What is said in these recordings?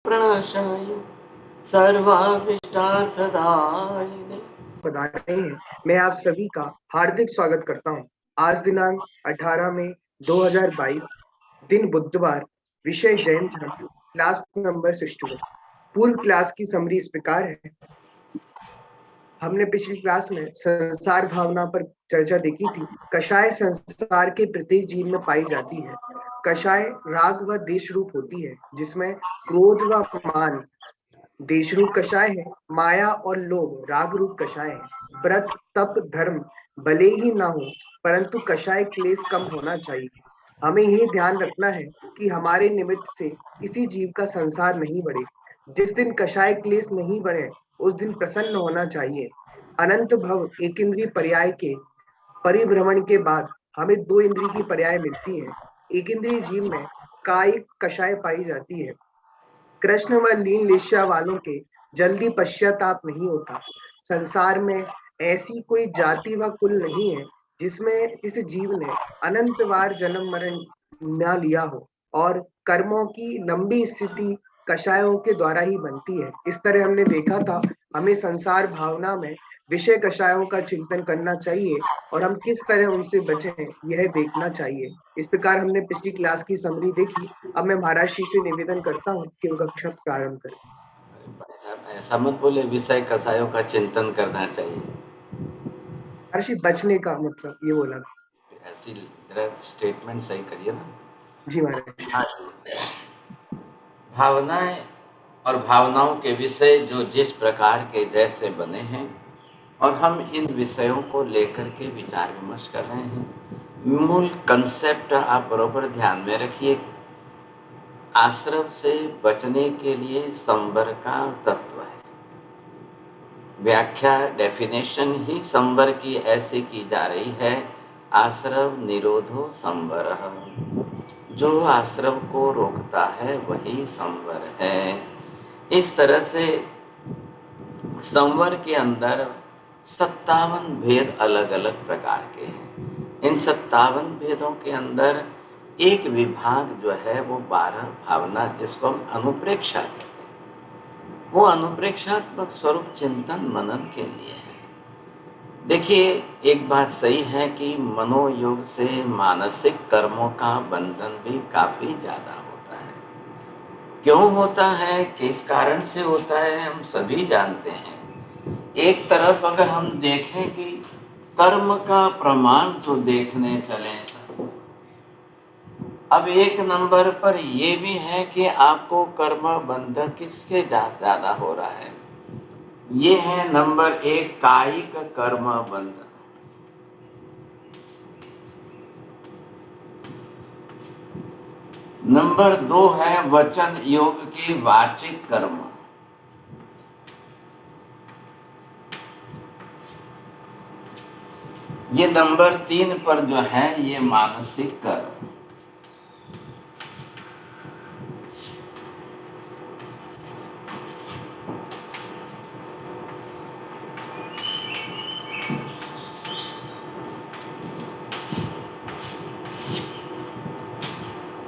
प्रणाशाय सर्वाभीष्टार्थदायिने। बधाई हैं। मैं आप सभी का हार्दिक स्वागत करता हूं। आज दिनांक 18 मई 2022, दिन बुधवार, विषय जैन धर्म, क्लास नंबर 61। पूर्व क्लास की समरी इस प्रकार है। हमने पिछली क्लास में संसार भावना पर चर्चा देखी थी। कषाय संसार के प्रत्येक जीव में पाई जाती है। कषाय राग व देश रूप होती है, जिसमें क्रोध व मान देश रूप कषाय है। माया और लोभ राग रूप कषाय है। व्रत तप धर्म भले ही ना हो, परंतु कषाय क्लेश कम होना चाहिए। हमें यह ध्यान रखना है कि हमारे निमित्त से किसी जीव का संसार नहीं बढ़े। जिस दिन कषाय क्लेश नहीं बढ़े, उस दिन प्रसन्न होना चाहिए। अनंत भव एक इंद्रिय पर्याय के परिभ्रमण के बाद हमें दो इंद्रिय की पर्याय मिलती है। एक इंद्रिय जीव में कायिक कषाय पाई जाती है। कृष्ण व लीन लिस्या वालों के जल्दी पश्चाताप नहीं होता। संसार में ऐसी कोई जाति व कुल नहीं है जिसमें इस जीव ने अनंत बार जन्म मरण न लिया हो, और कर्मों की लंबी स्थिति कषायों के द्वारा ही बनती है। इस तरह हमने देखा था, हमें संसार भावना में विषय कषायों का चिंतन करना चाहिए और हम किस तरह उनसे बचें यह देखना चाहिए। इस प्रकार हमने पिछली क्लास की समरी देखी। अब मैं महाराज श्री से निवेदन करता हूँ कि वो कक्षा प्रारंभ करें। भाई साहब ऐसा मत बोले, विषय कसायों का चिंतन करना चाहिए। महर्षि बचने का मतलब ये बोला। ऐसी स्टेटमेंट सही करिए ना। जी महाराज। हाँ जी। भावनाएं और भावनाओं के विषय जो जिस प्रकार के जैसे बने हैं, और हम इन विषयों को लेकर के विचार विमर्श कर रहे हैं। मूल कंसेप्ट आप बरोबर ध्यान में रखिए। आश्रम से बचने के लिए संवर का तत्व है। व्याख्या डेफिनेशन ही संवर की ऐसे की जा रही है, आश्रम निरोधो संवरः। जो आश्रम को रोकता है वही संवर है। इस तरह से संवर के अंदर 57 भेद अलग अलग प्रकार के हैं। इन 57 भेदों के अंदर एक विभाग जो है वो 12 भावना, जिसको हम अनुप्रेक्षा कहते हैं, वो अनुप्रेक्षात्मक स्वरूप चिंतन मनन के लिए है। देखिए, एक बात सही है कि मनोयोग से मानसिक कर्मों का बंधन भी काफ़ी ज़्यादा होता है। क्यों होता है, किस कारण से होता है, हम सभी जानते हैं। एक तरफ अगर हम देखें कि कर्म का प्रमाण जो देखने चले, अब एक नंबर पर ये भी है कि आपको कर्म बंधन किसके ज़्यादा हो रहा है। ये है नंबर 1, कायिक कर्म बंधन। नंबर 2 है वचन योग के वाचिक कर्म। ये नंबर 3 पर जो है ये मानसिक कर्म।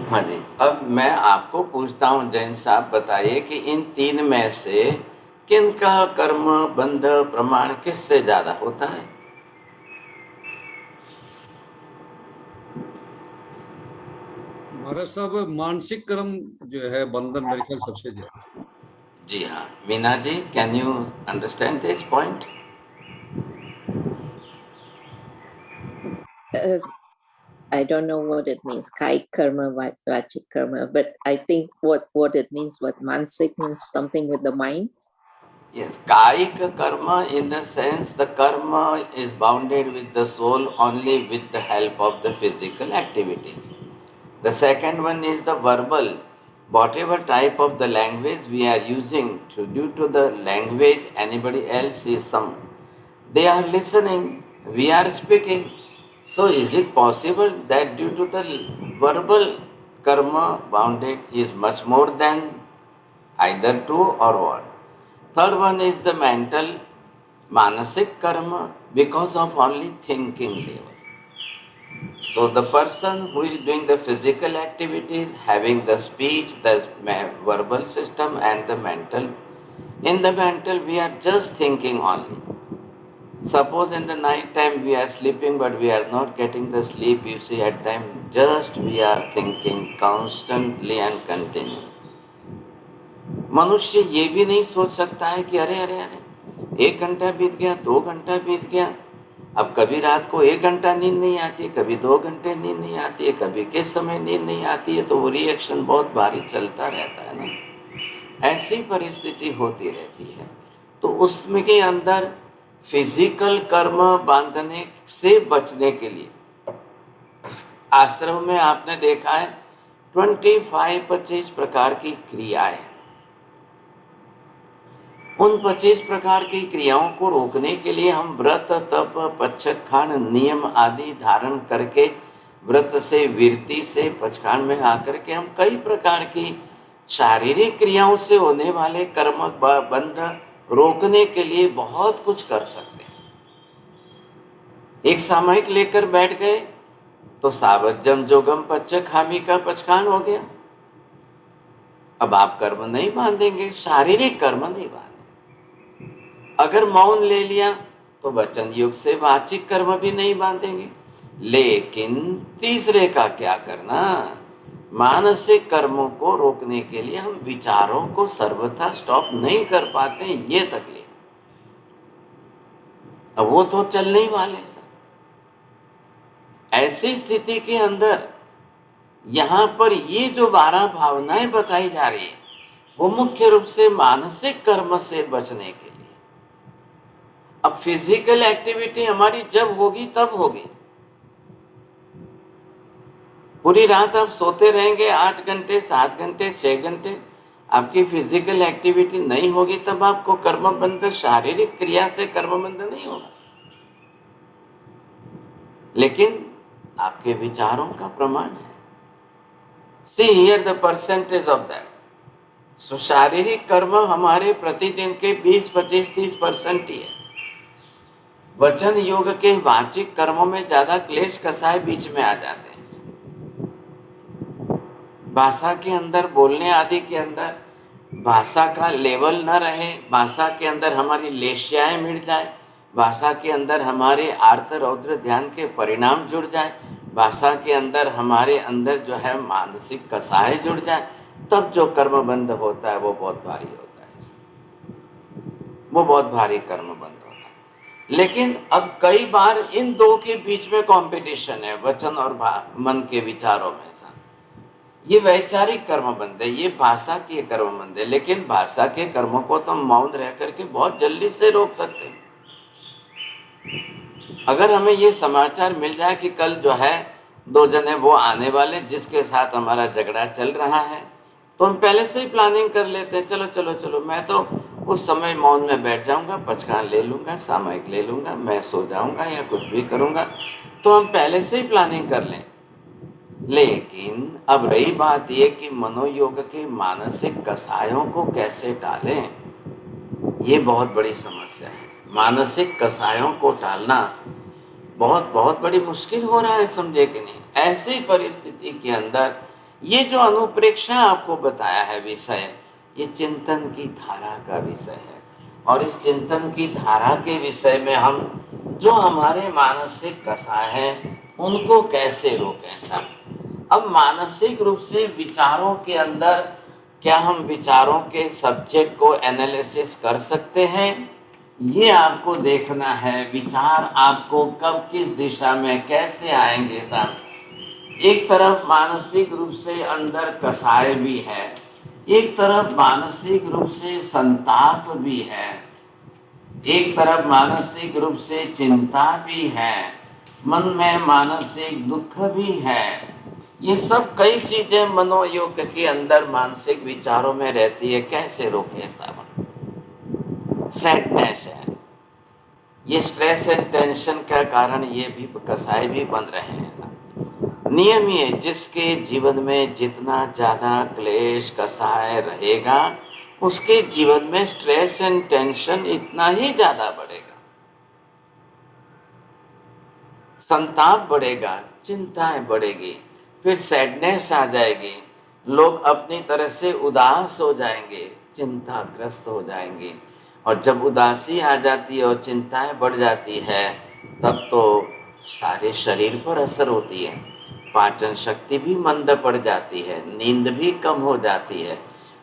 हाँ जी। अब मैं आपको पूछता हूँ जैन साहब, बताइए कि इन 3 में से किनका कर्म बंध प्रमाण किससे ज्यादा होता है? महाराज साहब, मानसिक कर्म जो है बंधन मेरे ख्याल सबसे ज्यादा। जी हाँ। Meena ji, can you understand this point? I don't know what it means, kaik karma, vachik karma, but I think what it means, what mansik means, something with the mind. Yes, kaik karma, in the sense the karma is bounded with the soul only with the help of the physical activities. The second one is the verbal. Whatever type of the language we are using, due to the language anybody else is they are listening, we are speaking. So is it possible that due to the verbal karma bounded is much more than either two, or what? Third one is the mental manasik karma, because of only thinking level. So the person who is doing the physical activities, having the speech, the verbal system and the mental. In the mental, we are just thinking only. Suppose in the night time we are sleeping but we are not getting the sleep, you see, at time just we are thinking constantly and continually. मनुष्य ये भी नहीं सोच सकता है कि अरे अरे अरे 1 घंटा बीत गया, 2 घंटा बीत गया। अब कभी रात को 1 घंटा नींद नहीं आती, कभी 2 घंटे नींद नहीं आती है, कभी किस समय नींद नहीं आती है, तो वो रिएक्शन बहुत भारी चलता रहता है ना। ऐसी परिस्थिति होती रहती है। तो उसमें के अंदर फिजिकल कर्म बांधने से बचने के लिए आश्रम में आपने देखा है 25 प्रकार की क्रियाएं। उन 25 प्रकार की क्रियाओं को रोकने के लिए हम व्रत, तप, पच्छखान, नियम आदि धारण करके व्रत से, विरति से, पच्छखान में आकर के हम कई प्रकार की शारीरिक क्रियाओं से होने वाले कर्म बंध रोकने के लिए बहुत कुछ कर सकते हैं। एक सामयिक लेकर बैठ गए तो सावज्जम जोगम पच्छखामी का पच्छखान हो गया। अब आप कर्म नहीं बांधेंगे, शारीरिक कर्म नहीं बांधेंगे। अगर मौन ले लिया तो वचन युग से वाचिक कर्म भी नहीं बांधेंगे। लेकिन तीसरे का क्या करना, मानसिक कर्मों को रोकने के लिए हम विचारों को सर्वथा स्टॉप नहीं कर पाते, ये तकलीफ। अब वो तो चलने ही वाले सब। ऐसी स्थिति के अंदर यहाँ पर ये जो 12 भावनाएं बताई जा रही है वो मुख्य रूप से मानसिक कर्म से बचने के लिए। अब फिजिकल एक्टिविटी हमारी जब होगी तब होगी। पूरी रात आप सोते रहेंगे 8 घंटे, 7 घंटे, 6 घंटे, आपकी फिजिकल एक्टिविटी नहीं होगी तब आपको कर्मबंध, शारीरिक क्रिया से कर्मबंध नहीं होगा, लेकिन आपके विचारों का प्रमाण है। See here the percentage of that. So शारीरिक कर्म हमारे प्रतिदिन के 20, 25, 30% ही है। वचन योग के वाचिक कर्मों में ज्यादा क्लेश कसाय बीच में आ जाते हैं। भाषा के अंदर, बोलने आदि के अंदर भाषा का लेवल न रहे, भाषा के अंदर हमारी लेश्याएं मिट जाए, भाषा के अंदर हमारे आर्त रौद्र ध्यान के परिणाम जुड़ जाए, भाषा के अंदर हमारे अंदर जो है मानसिक कसाय जुड़ जाए, तब जो कर्मबंध होता है वो बहुत भारी होता है, वो बहुत भारी कर्मबंध होता है। लेकिन अब कई बार इन दो के बीच में कंपटीशन है, वचन और मन के विचारों में। ये वैचारिक कर्मबंध है, ये भाषा के कर्मबंध है, लेकिन भाषा के कर्मों को तो मौन रह करके बहुत जल्दी से रोक सकते हैं। अगर हमें ये समाचार मिल जाए कि कल जो है 2 जने वो आने वाले जिसके साथ हमारा झगड़ा चल रहा है, तो हम पहले से ही प्लानिंग कर लेते हैं, चलो चलो चलो मैं तो उस समय मौन में बैठ जाऊंगा, पच्छखान ले लूंगा, सामयिक ले लूंगा, मैं सो जाऊंगा या कुछ भी करूंगा, तो हम पहले से ही प्लानिंग कर लें। लेकिन अब रही बात यह कि मनोयोग के मानसिक कसायों को कैसे टालें, ये बहुत बड़ी समस्या है। मानसिक कसायों को टालना बहुत बहुत बड़ी मुश्किल हो रहा है, समझे कि नहीं। ऐसी परिस्थिति के अंदर ये जो अनुप्रेक्षा आपको बताया है विषय, ये चिंतन की धारा का विषय है, और इस चिंतन की धारा के विषय में हम जो हमारे मानसिक कसाय हैं उनको कैसे रोकें साहब। अब मानसिक रूप से विचारों के अंदर क्या हम विचारों के सब्जेक्ट को एनालिसिस कर सकते हैं, ये आपको देखना है। विचार आपको कब किस दिशा में कैसे आएंगे साहब। एक तरफ मानसिक रूप से अंदर कसाय भी है, एक तरफ मानसिक रूप से संताप भी है, एक तरफ मानसिक रूप से चिंता भी है, मन में मानसिक दुख भी है। ये सब कई चीजें मनोयोग के अंदर मानसिक विचारों में रहती है, कैसे रोके साहब। सैडनेस है, ये स्ट्रेस एंड टेंशन का कारण ये भी कसाय भी बन रहे हैं। नियम ये, जिसके जीवन में जितना ज़्यादा क्लेश कसाय रहेगा उसके जीवन में स्ट्रेस एंड टेंशन इतना ही ज़्यादा बढ़ेगा, संताप बढ़ेगा, चिंताएं बढ़ेगी, फिर सैडनेस आ जाएगी, लोग अपनी तरह से उदास हो जाएंगे, चिंताग्रस्त हो जाएंगे। और जब उदासी आ जाती है और चिंताएं बढ़ जाती है, तब तो सारे शरीर पर असर होती है, पाचन शक्ति भी मंद पड़ जाती है, नींद भी कम हो जाती है,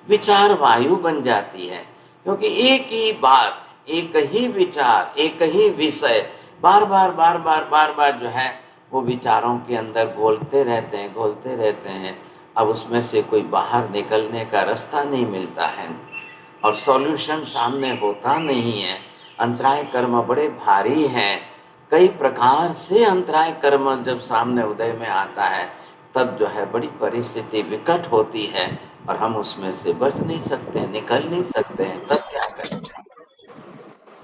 विचार वायु बन जाती है। क्योंकि एक ही बात, एक ही विचार, एक ही विषय बार बार जो है वो विचारों के अंदर घोलते रहते हैं। अब उसमें से कोई बाहर निकलने का रास्ता नहीं मिलता है और सॉल्यूशन सामने होता नहीं है। अंतराय कर्म बड़े भारी हैं, कई प्रकार से अंतराय कर्म जब सामने उदय में आता है, तब जो है बड़ी परिस्थिति विकट होती है और हम उसमें से बच नहीं सकते, निकल नहीं सकते हैं। तब क्या करें?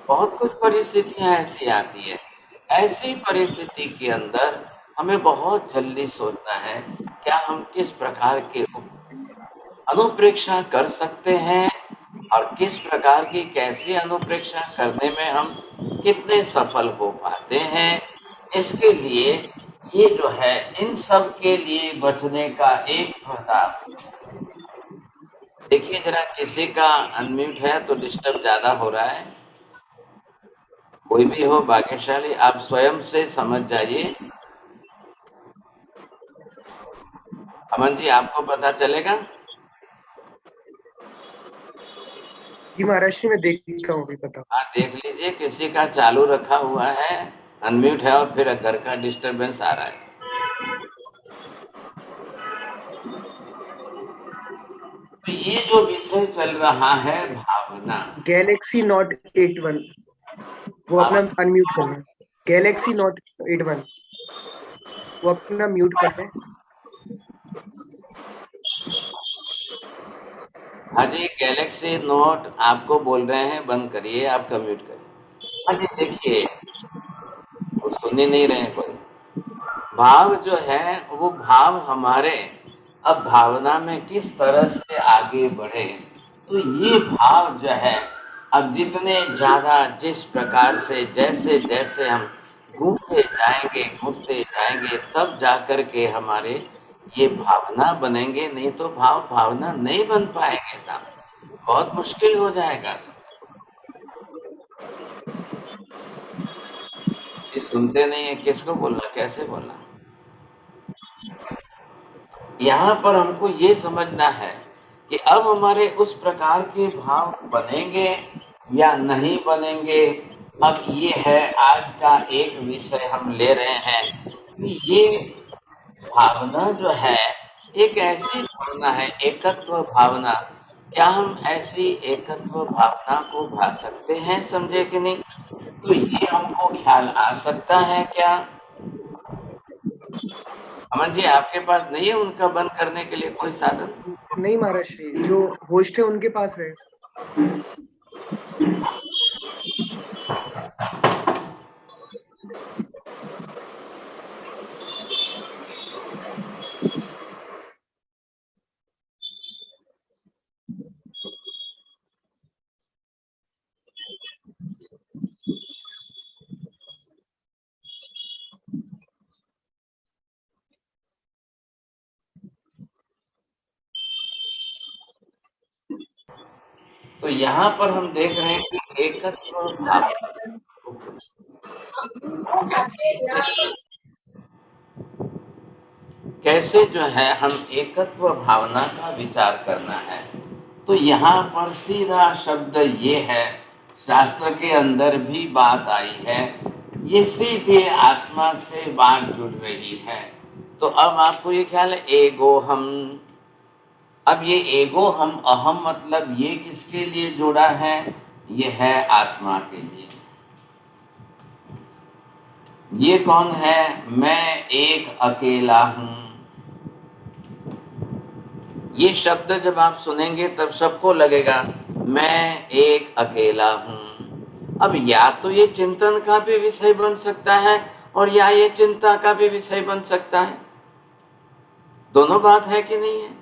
बहुत कुछ परिस्थितियां ऐसी आती है। ऐसी परिस्थिति के अंदर हमें बहुत जल्दी सोचना है, क्या हम किस प्रकार के अनुप्रेक्षा कर सकते हैं और किस प्रकार की कैसी अनुप्रेक्षा करने में हम कितने सफल हो पाते हैं। इसके लिए ये जो है, इन सब के लिए बचने का एक प्रताप। देखिए जरा, किसी का अनम्यूट है तो डिस्टर्ब ज्यादा हो रहा है। कोई भी हो भाग्यशाली, आप स्वयं से समझ जाइए। अमन जी, आपको पता चलेगा? जी महाराज जी, मैं देखता हूँ अभी, पता। हाँ, देख लीजिए, किसी का चालू रखा हुआ है, अनम्यूट है और फिर घर का डिस्टरबेंस आ रहा है। तो ये जो विषय चल रहा है भावना, गैलेक्सी नोट 81, वो अपना अनम्यूट करना है। गैलेक्सी नोट 81, वो अपना म्यूट कर लें। हाँ जी, गैलेक्सी नोट आपको बोल रहे हैं, बंद करिए, आपका म्यूट करिए। हाँ जी, देखिए, वो सुन ही नहीं रहे कोई। भाव जो है वो भाव हमारे अब भावना में किस तरह से आगे बढ़े, तो ये भाव जो है अब जितने ज़्यादा जिस प्रकार से जैसे जैसे हम घूमते जाएंगे तब जाकर के हमारे ये भावना बनेंगे, नहीं तो भाव भावना नहीं बन पाएंगे साहब, बहुत मुश्किल हो जाएगा सब। ये सुनते नहीं है, किसको बोलना, कैसे बोलना। यहाँ पर हमको ये समझना है कि अब हमारे उस प्रकार के भाव बनेंगे या नहीं बनेंगे। अब ये है आज का एक विषय हम ले रहे हैं कि ये भावना जो है एक ऐसी भावना है, एकत्व भावना। क्या हम ऐसी एकत्व भावना को भा सकते हैं, समझे कि नहीं? तो ये हमको ख्याल आ सकता है क्या? अमन जी, आपके पास नहीं है उनका बंद करने के लिए कोई साधन? नहीं महाराज जी, जो होस्ट है उनके पास है। तो यहाँ पर हम देख रहे हैं कि एकत्व भाव कैसे जो है हम एकत्व भावना का विचार करना है। तो यहाँ पर सीधा शब्द ये है, शास्त्र के अंदर भी बात आई है, ये सीधे आत्मा से बात जुड़ रही है। तो अब आपको ये ख्याल है एगो हम, अब ये एगो हम अहम मतलब ये किसके लिए जोड़ा है? ये है आत्मा के लिए। ये कौन है? मैं एक अकेला हूं। ये शब्द जब आप सुनेंगे तब सबको लगेगा मैं एक अकेला हूं। अब या तो ये चिंतन का भी विषय बन सकता है और या ये चिंता का भी विषय बन सकता है। दोनों बात है कि नहीं है?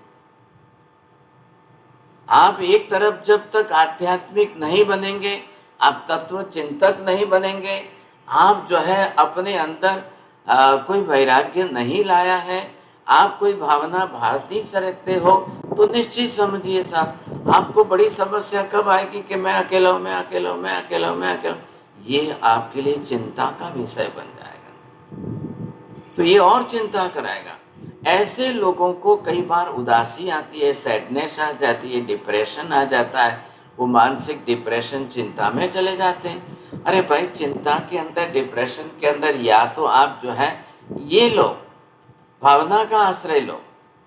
आप एक तरफ जब तक आध्यात्मिक नहीं बनेंगे, आप तत्व चिंतक नहीं बनेंगे, आप जो है अपने अंदर कोई वैराग्य नहीं लाया है, आप कोई भावना भारती से रखते हो, तो निश्चित समझिए साहब आपको बड़ी समस्या कब आएगी कि मैं अकेला हूँ, मैं अकेला हूँ, मैं अकेला हूँ, मैं अकेला हूँ। ये आपके लिए चिंता का विषय बन जाएगा, तो ये और चिंता कराएगा। ऐसे लोगों को कई बार उदासी आती है, सैडनेस आ जाती है, डिप्रेशन आ जाता है, वो मानसिक डिप्रेशन, चिंता में चले जाते हैं। अरे भाई, चिंता के अंदर, डिप्रेशन के अंदर या तो आप जो है ये लो, भावना का आश्रय लो,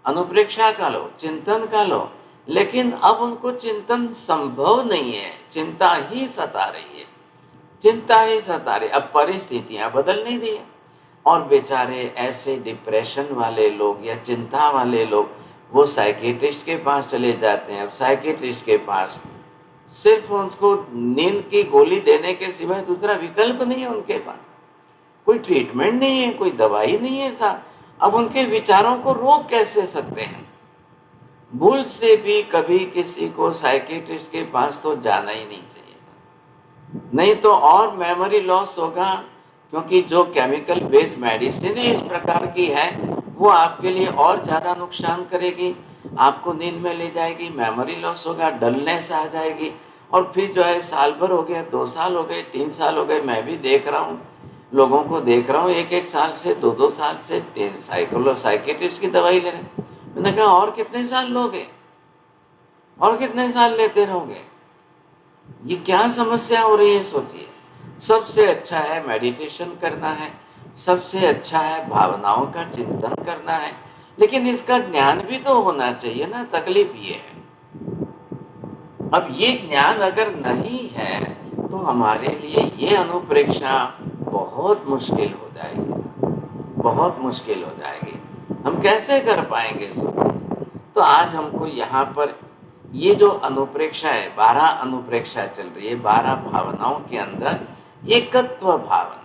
अनुप्रेक्षा का लो, चिंतन का लो, लेकिन अब उनको चिंतन संभव नहीं है, चिंता ही सता रही है, चिंता ही सता रही। अब परिस्थितियां बदल नहीं रही है, और बेचारे ऐसे डिप्रेशन वाले लोग या चिंता वाले लोग वो साइकेट्रिस्ट के पास चले जाते हैं। अब साइकेट्रिस्ट के पास सिर्फ उसको नींद की गोली देने के सिवाय दूसरा विकल्प नहीं है उनके पास, कोई ट्रीटमेंट नहीं है, कोई दवाई नहीं है साहब। अब उनके विचारों को रोक कैसे सकते हैं? भूल से भी कभी किसी को साइकेट्रिस्ट के पास तो जाना ही नहीं चाहिए, नहीं तो और मेमोरी लॉस होगा, क्योंकि जो केमिकल बेस्ड मेडिसिन इस प्रकार की है वो आपके लिए और ज़्यादा नुकसान करेगी, आपको नींद में ले जाएगी, मेमोरी लॉस होगा, डलनेस आ जाएगी, और फिर जो है साल भर हो गया, 2 साल हो गए, 3 साल हो गए, मैं भी देख रहा हूँ, लोगों को देख रहा हूँ 1-1 साल से, 2-2 साल से साइकेट्रिस्ट की दवाई ले रहे हैं। मैंने कहा और कितने साल लोगे, और कितने साल लेते रहोगे? ये क्या समस्या हो रही है सोचिए। सबसे अच्छा है मेडिटेशन करना है, सबसे अच्छा है भावनाओं का चिंतन करना है, लेकिन इसका ज्ञान भी तो होना चाहिए ना। तकलीफ ये है, अब ये ज्ञान अगर नहीं है तो हमारे लिए ये अनुप्रेक्षा बहुत मुश्किल हो जाएगी, बहुत मुश्किल हो जाएगी। हम कैसे कर पाएंगे सोचिए। तो आज हमको यहाँ पर ये जो अनुप्रेक्षा है, 12 अनुप्रेक्षा चल रही है, 12 भावनाओं के अंदर एकत्व भावना।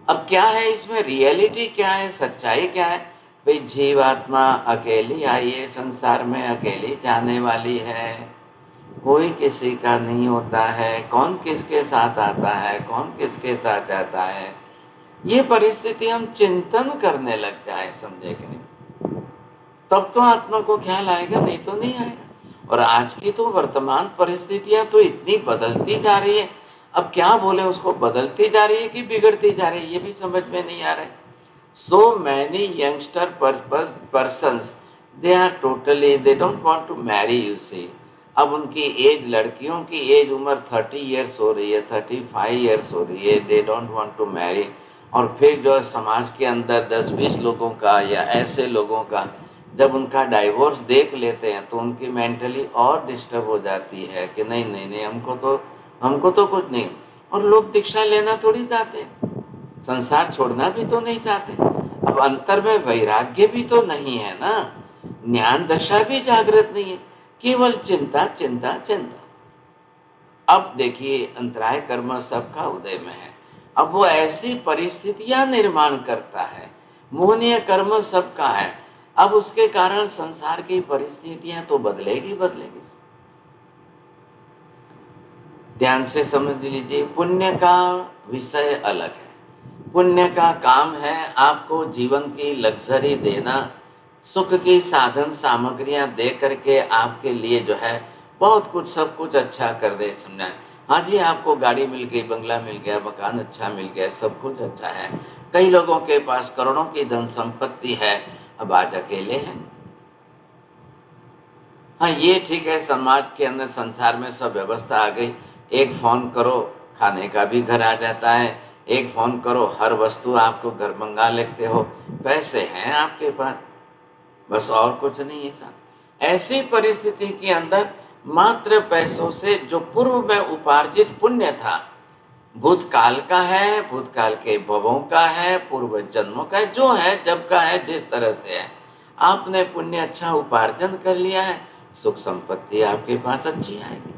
अब क्या है इसमें, रियलिटी क्या है, सच्चाई क्या है? भाई जीवात्मा अकेली आई है संसार में, अकेली जाने वाली है, कोई किसी का नहीं होता है, कौन किसके साथ आता है, कौन किसके साथ जाता है। ये परिस्थिति हम चिंतन करने लग जाए, समझे कि नहीं, तब तो आत्मा को ख्याल आएगा, नहीं तो नहीं आएगा। और आज की तो वर्तमान परिस्थितियां तो इतनी बदलती जा रही है, अब क्या बोले उसको, बदलती जा रही है कि बिगड़ती जा रही है, ये भी समझ में नहीं आ रहा है। So many youngster persons, they are totally, they don't want to marry, you see. अब उनकी एज, लड़कियों की एज उम्र 30 ईयर्स हो रही है, 35 ईयर्स हो रही है, they don't want to marry. और फिर जो है समाज के अंदर 10-20 लोगों का या ऐसे लोगों का जब उनका डाइवोर्स देख लेते हैं तो उनकी मेंटली और डिस्टर्ब हो जाती है कि नहीं नहीं नहीं, हमको तो कुछ नहीं। और लोग दीक्षा लेना थोड़ी चाहते हैं, संसार छोड़ना भी तो नहीं चाहते। अब अंतर में वैराग्य भी तो नहीं है ना, ज्ञान दशा भी जागृत नहीं है, केवल चिंता चिंता चिंता। अब देखिए अंतराय कर्म सबका उदय में है, अब वो ऐसी परिस्थितियां निर्माण करता है, मोहनीय कर्म सबका है, अब उसके कारण संसार की परिस्थितियां तो बदलेगी बदलेगी। ध्यान से समझ लीजिए, पुण्य का विषय अलग है। पुण्य का काम है आपको जीवन की लग्जरी देना, सुख की साधन सामग्रियां दे करके आपके लिए जो है बहुत कुछ, सब कुछ अच्छा कर दे, समझा। हाँ जी, आपको गाड़ी मिल गई, बंगला मिल गया, मकान अच्छा मिल गया, सब कुछ अच्छा है। कई लोगों के पास करोड़ों की धन संपत्ति है, अब आज अकेले हैं। हाँ ये ठीक है, समाज के अंदर संसार में सब व्यवस्था आ गई, एक फ़ोन करो खाने का भी घर आ जाता है, एक फ़ोन करो हर वस्तु आपको घर मंगा लेते हो, पैसे हैं आपके पास, बस और कुछ नहीं है साहब। ऐसी परिस्थिति के अंदर मात्र पैसों से जो पूर्व में उपार्जित पुण्य था, भूतकाल का है, भूतकाल के भवों का है, पूर्व जन्मों का है, जो है जब का है, जिस तरह से है, आपने पुण्य अच्छा उपार्जन कर लिया है, सुख संपत्ति आपके पास अच्छी आएगी।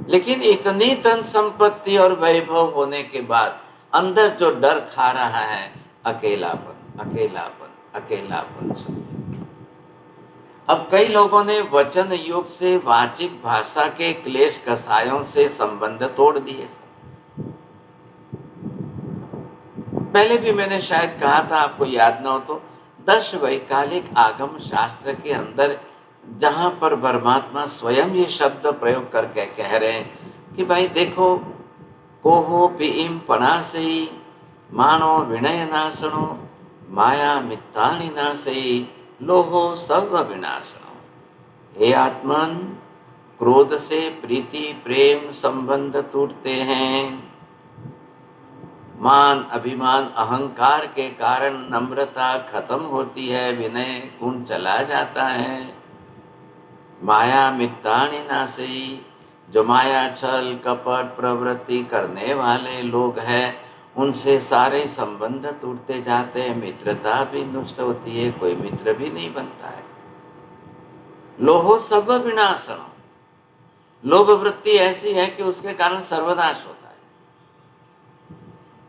लेकिन इतनी धन संपत्ति और वैभव होने के बाद अंदर जो डर खा रहा है, अकेलापन अकेलापन अकेलापन। अब कई लोगों ने वचन युग से वाचिक भाषा के क्लेश कसायों से संबंध तोड़ दिए। पहले भी मैंने शायद कहा था, आपको याद ना हो तो, 10 वैकालिक आगम शास्त्र के अंदर जहाँ पर परमात्मा स्वयं ये शब्द प्रयोग करके कह रहे हैं कि भाई देखो, कोहो पिम पणासई मानो विनय नाशनो माया मित्तानि नाशई लोहो सर्व विनाशनो। हे आत्मन, क्रोध से प्रीति प्रेम संबंध टूटते हैं, मान अभिमान अहंकार के कारण नम्रता खत्म होती है, विनय गुण चला जाता है। माया मित्तानि नाशई, जो माया छल कपट प्रवृत्ति करने वाले लोग हैं उनसे सारे संबंध टूटते जाते हैं, मित्रता भी नष्ट होती है, कोई मित्र भी नहीं बनता है। लोहो सर्व विनाशनम, लोभ वृत्ति ऐसी है कि उसके कारण सर्वनाश होता है।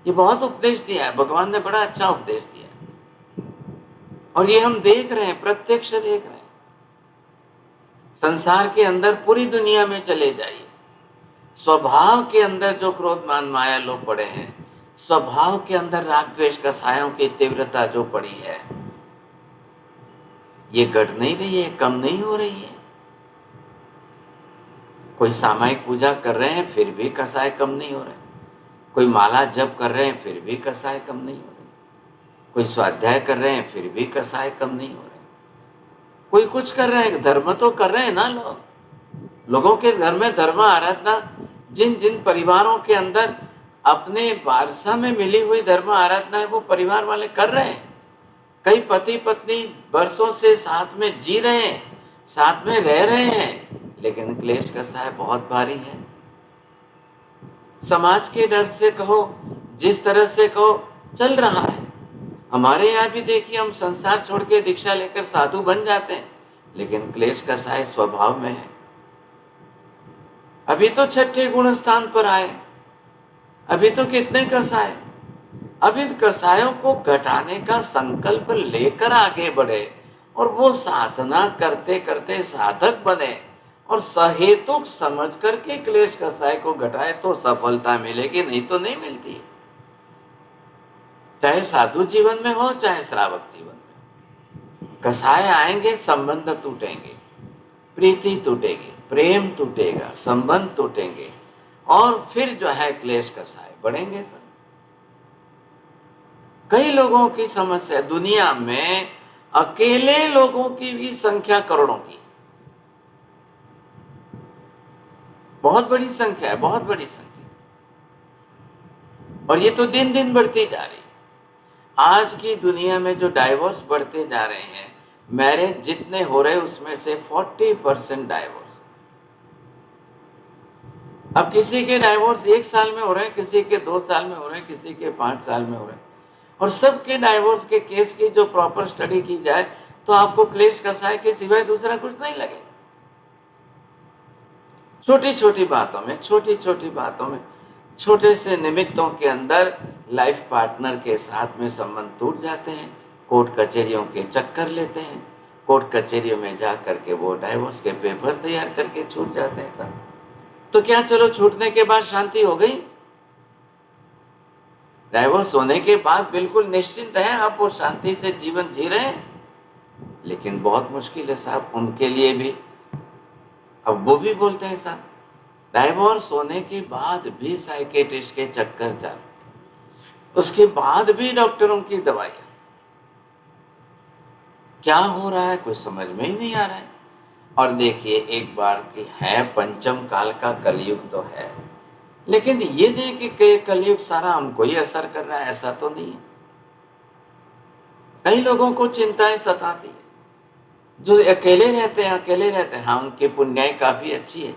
ये बहुत उपदेश दिया है भगवान ने, बड़ा अच्छा उपदेश दिया है और ये हम देख रहे हैं, प्रत्यक्ष देख रहे हैं। संसार के अंदर पूरी दुनिया में चले जाइए, स्वभाव के अंदर जो क्रोध मान माया लोग पड़े हैं, स्वभाव के अंदर राग द्वेष कसायों की तीव्रता जो पड़ी है, ये घट नहीं रही है, कम नहीं हो रही है। कोई सामायिक पूजा कर रहे हैं फिर भी कसाय कम नहीं हो रहे, कोई माला जप कर रहे हैं फिर भी कसाय कम नहीं हो रहे, कोई स्वाध्याय कर रहे हैं फिर भी कसाय कम नहीं हो रहे, कोई कुछ कर रहे हैं, धर्म तो कर रहे हैं ना लोगों के घर में धर्म आराधना, जिन जिन परिवारों के अंदर अपने वारसा में मिली हुई धर्म आराधना है वो परिवार वाले कर रहे हैं। कई पति पत्नी वर्षों से साथ में जी रहे हैं, साथ में रह रहे हैं, लेकिन क्लेश का साय बहुत भारी है। समाज के डर से कहो, जिस तरह से कहो, चल रहा है। हमारे यहाँ भी देखिए, हम संसार छोड़ के दीक्षा लेकर साधु बन जाते हैं, लेकिन क्लेश का साय स्वभाव में है। अभी तो छठे गुण स्थान पर आए, अभी तो कितने कसाय, अब इन कसायों को घटाने का संकल्प लेकर आगे बढ़े और वो साधना करते करते साधक बने और सहेतुक समझ करके क्लेश कसाय को घटाए तो सफलता मिलेगी, नहीं तो नहीं मिलती। चाहे साधु जीवन में हो चाहे श्रावक जीवन में, कसाय आएंगे, संबंध टूटेंगे, प्रीति टूटेगी, प्रेम टूटेगा, संबंध टूटेंगे और फिर जो है क्लेश कसाय बढ़ेंगे। सर, कई लोगों की समस्या, दुनिया में अकेले लोगों की भी संख्या करोड़ों की, बहुत बड़ी संख्या है, बहुत बड़ी संख्या, और ये तो दिन दिन बढ़ती जा रही है। आज की दुनिया में जो डाइवोर्स बढ़ते जा रहे हैं, मैरिज जितने हो रहे उसमें से 40% डाइवोर्स। अब किसी के डाइवोर्स 1 साल में हो रहे हैं, किसी के 2 साल में हो रहे हैं, किसी के 5 साल में हो रहे हैं, और सबके डाइवोर्स के केस की जो प्रॉपर स्टडी की जाए तो आपको क्लेश कसाय के सिवाय दूसरा कुछ नहीं लगेगा। छोटी छोटी बातों में छोटे से निमित्तों के अंदर लाइफ पार्टनर के साथ में संबंध टूट जाते हैं, कोर्ट कचहरियों के चक्कर लेते हैं, कोर्ट कचहरियों में जा करके वो डाइवोर्स के पेपर तैयार करके छूट जाते हैं। सर, तो क्या चलो छूटने के बाद शांति हो गई? डाइवोर्स होने के बाद बिल्कुल निश्चिंत है, आप वो शांति से जीवन जी रहे हैं, लेकिन बहुत मुश्किल है साहब उनके लिए भी। अब वो भी बोलते हैं साहब, डाइवोर्स होने के बाद भी साइकेट्रिस्ट के चक्कर चल, उसके बाद भी डॉक्टरों की दवाइयाँ, क्या हो रहा है कुछ समझ में ही नहीं आ रहा है। और देखिए, एक बार की है पंचम काल का कलयुग तो है, लेकिन ये नहीं कि कलयुग सारा हमको ही असर कर रहा है, ऐसा तो नहीं है। कई लोगों को चिंताएं सताती है, जो अकेले रहते हैं, हाँ उनकी पुण्याई काफी अच्छी है,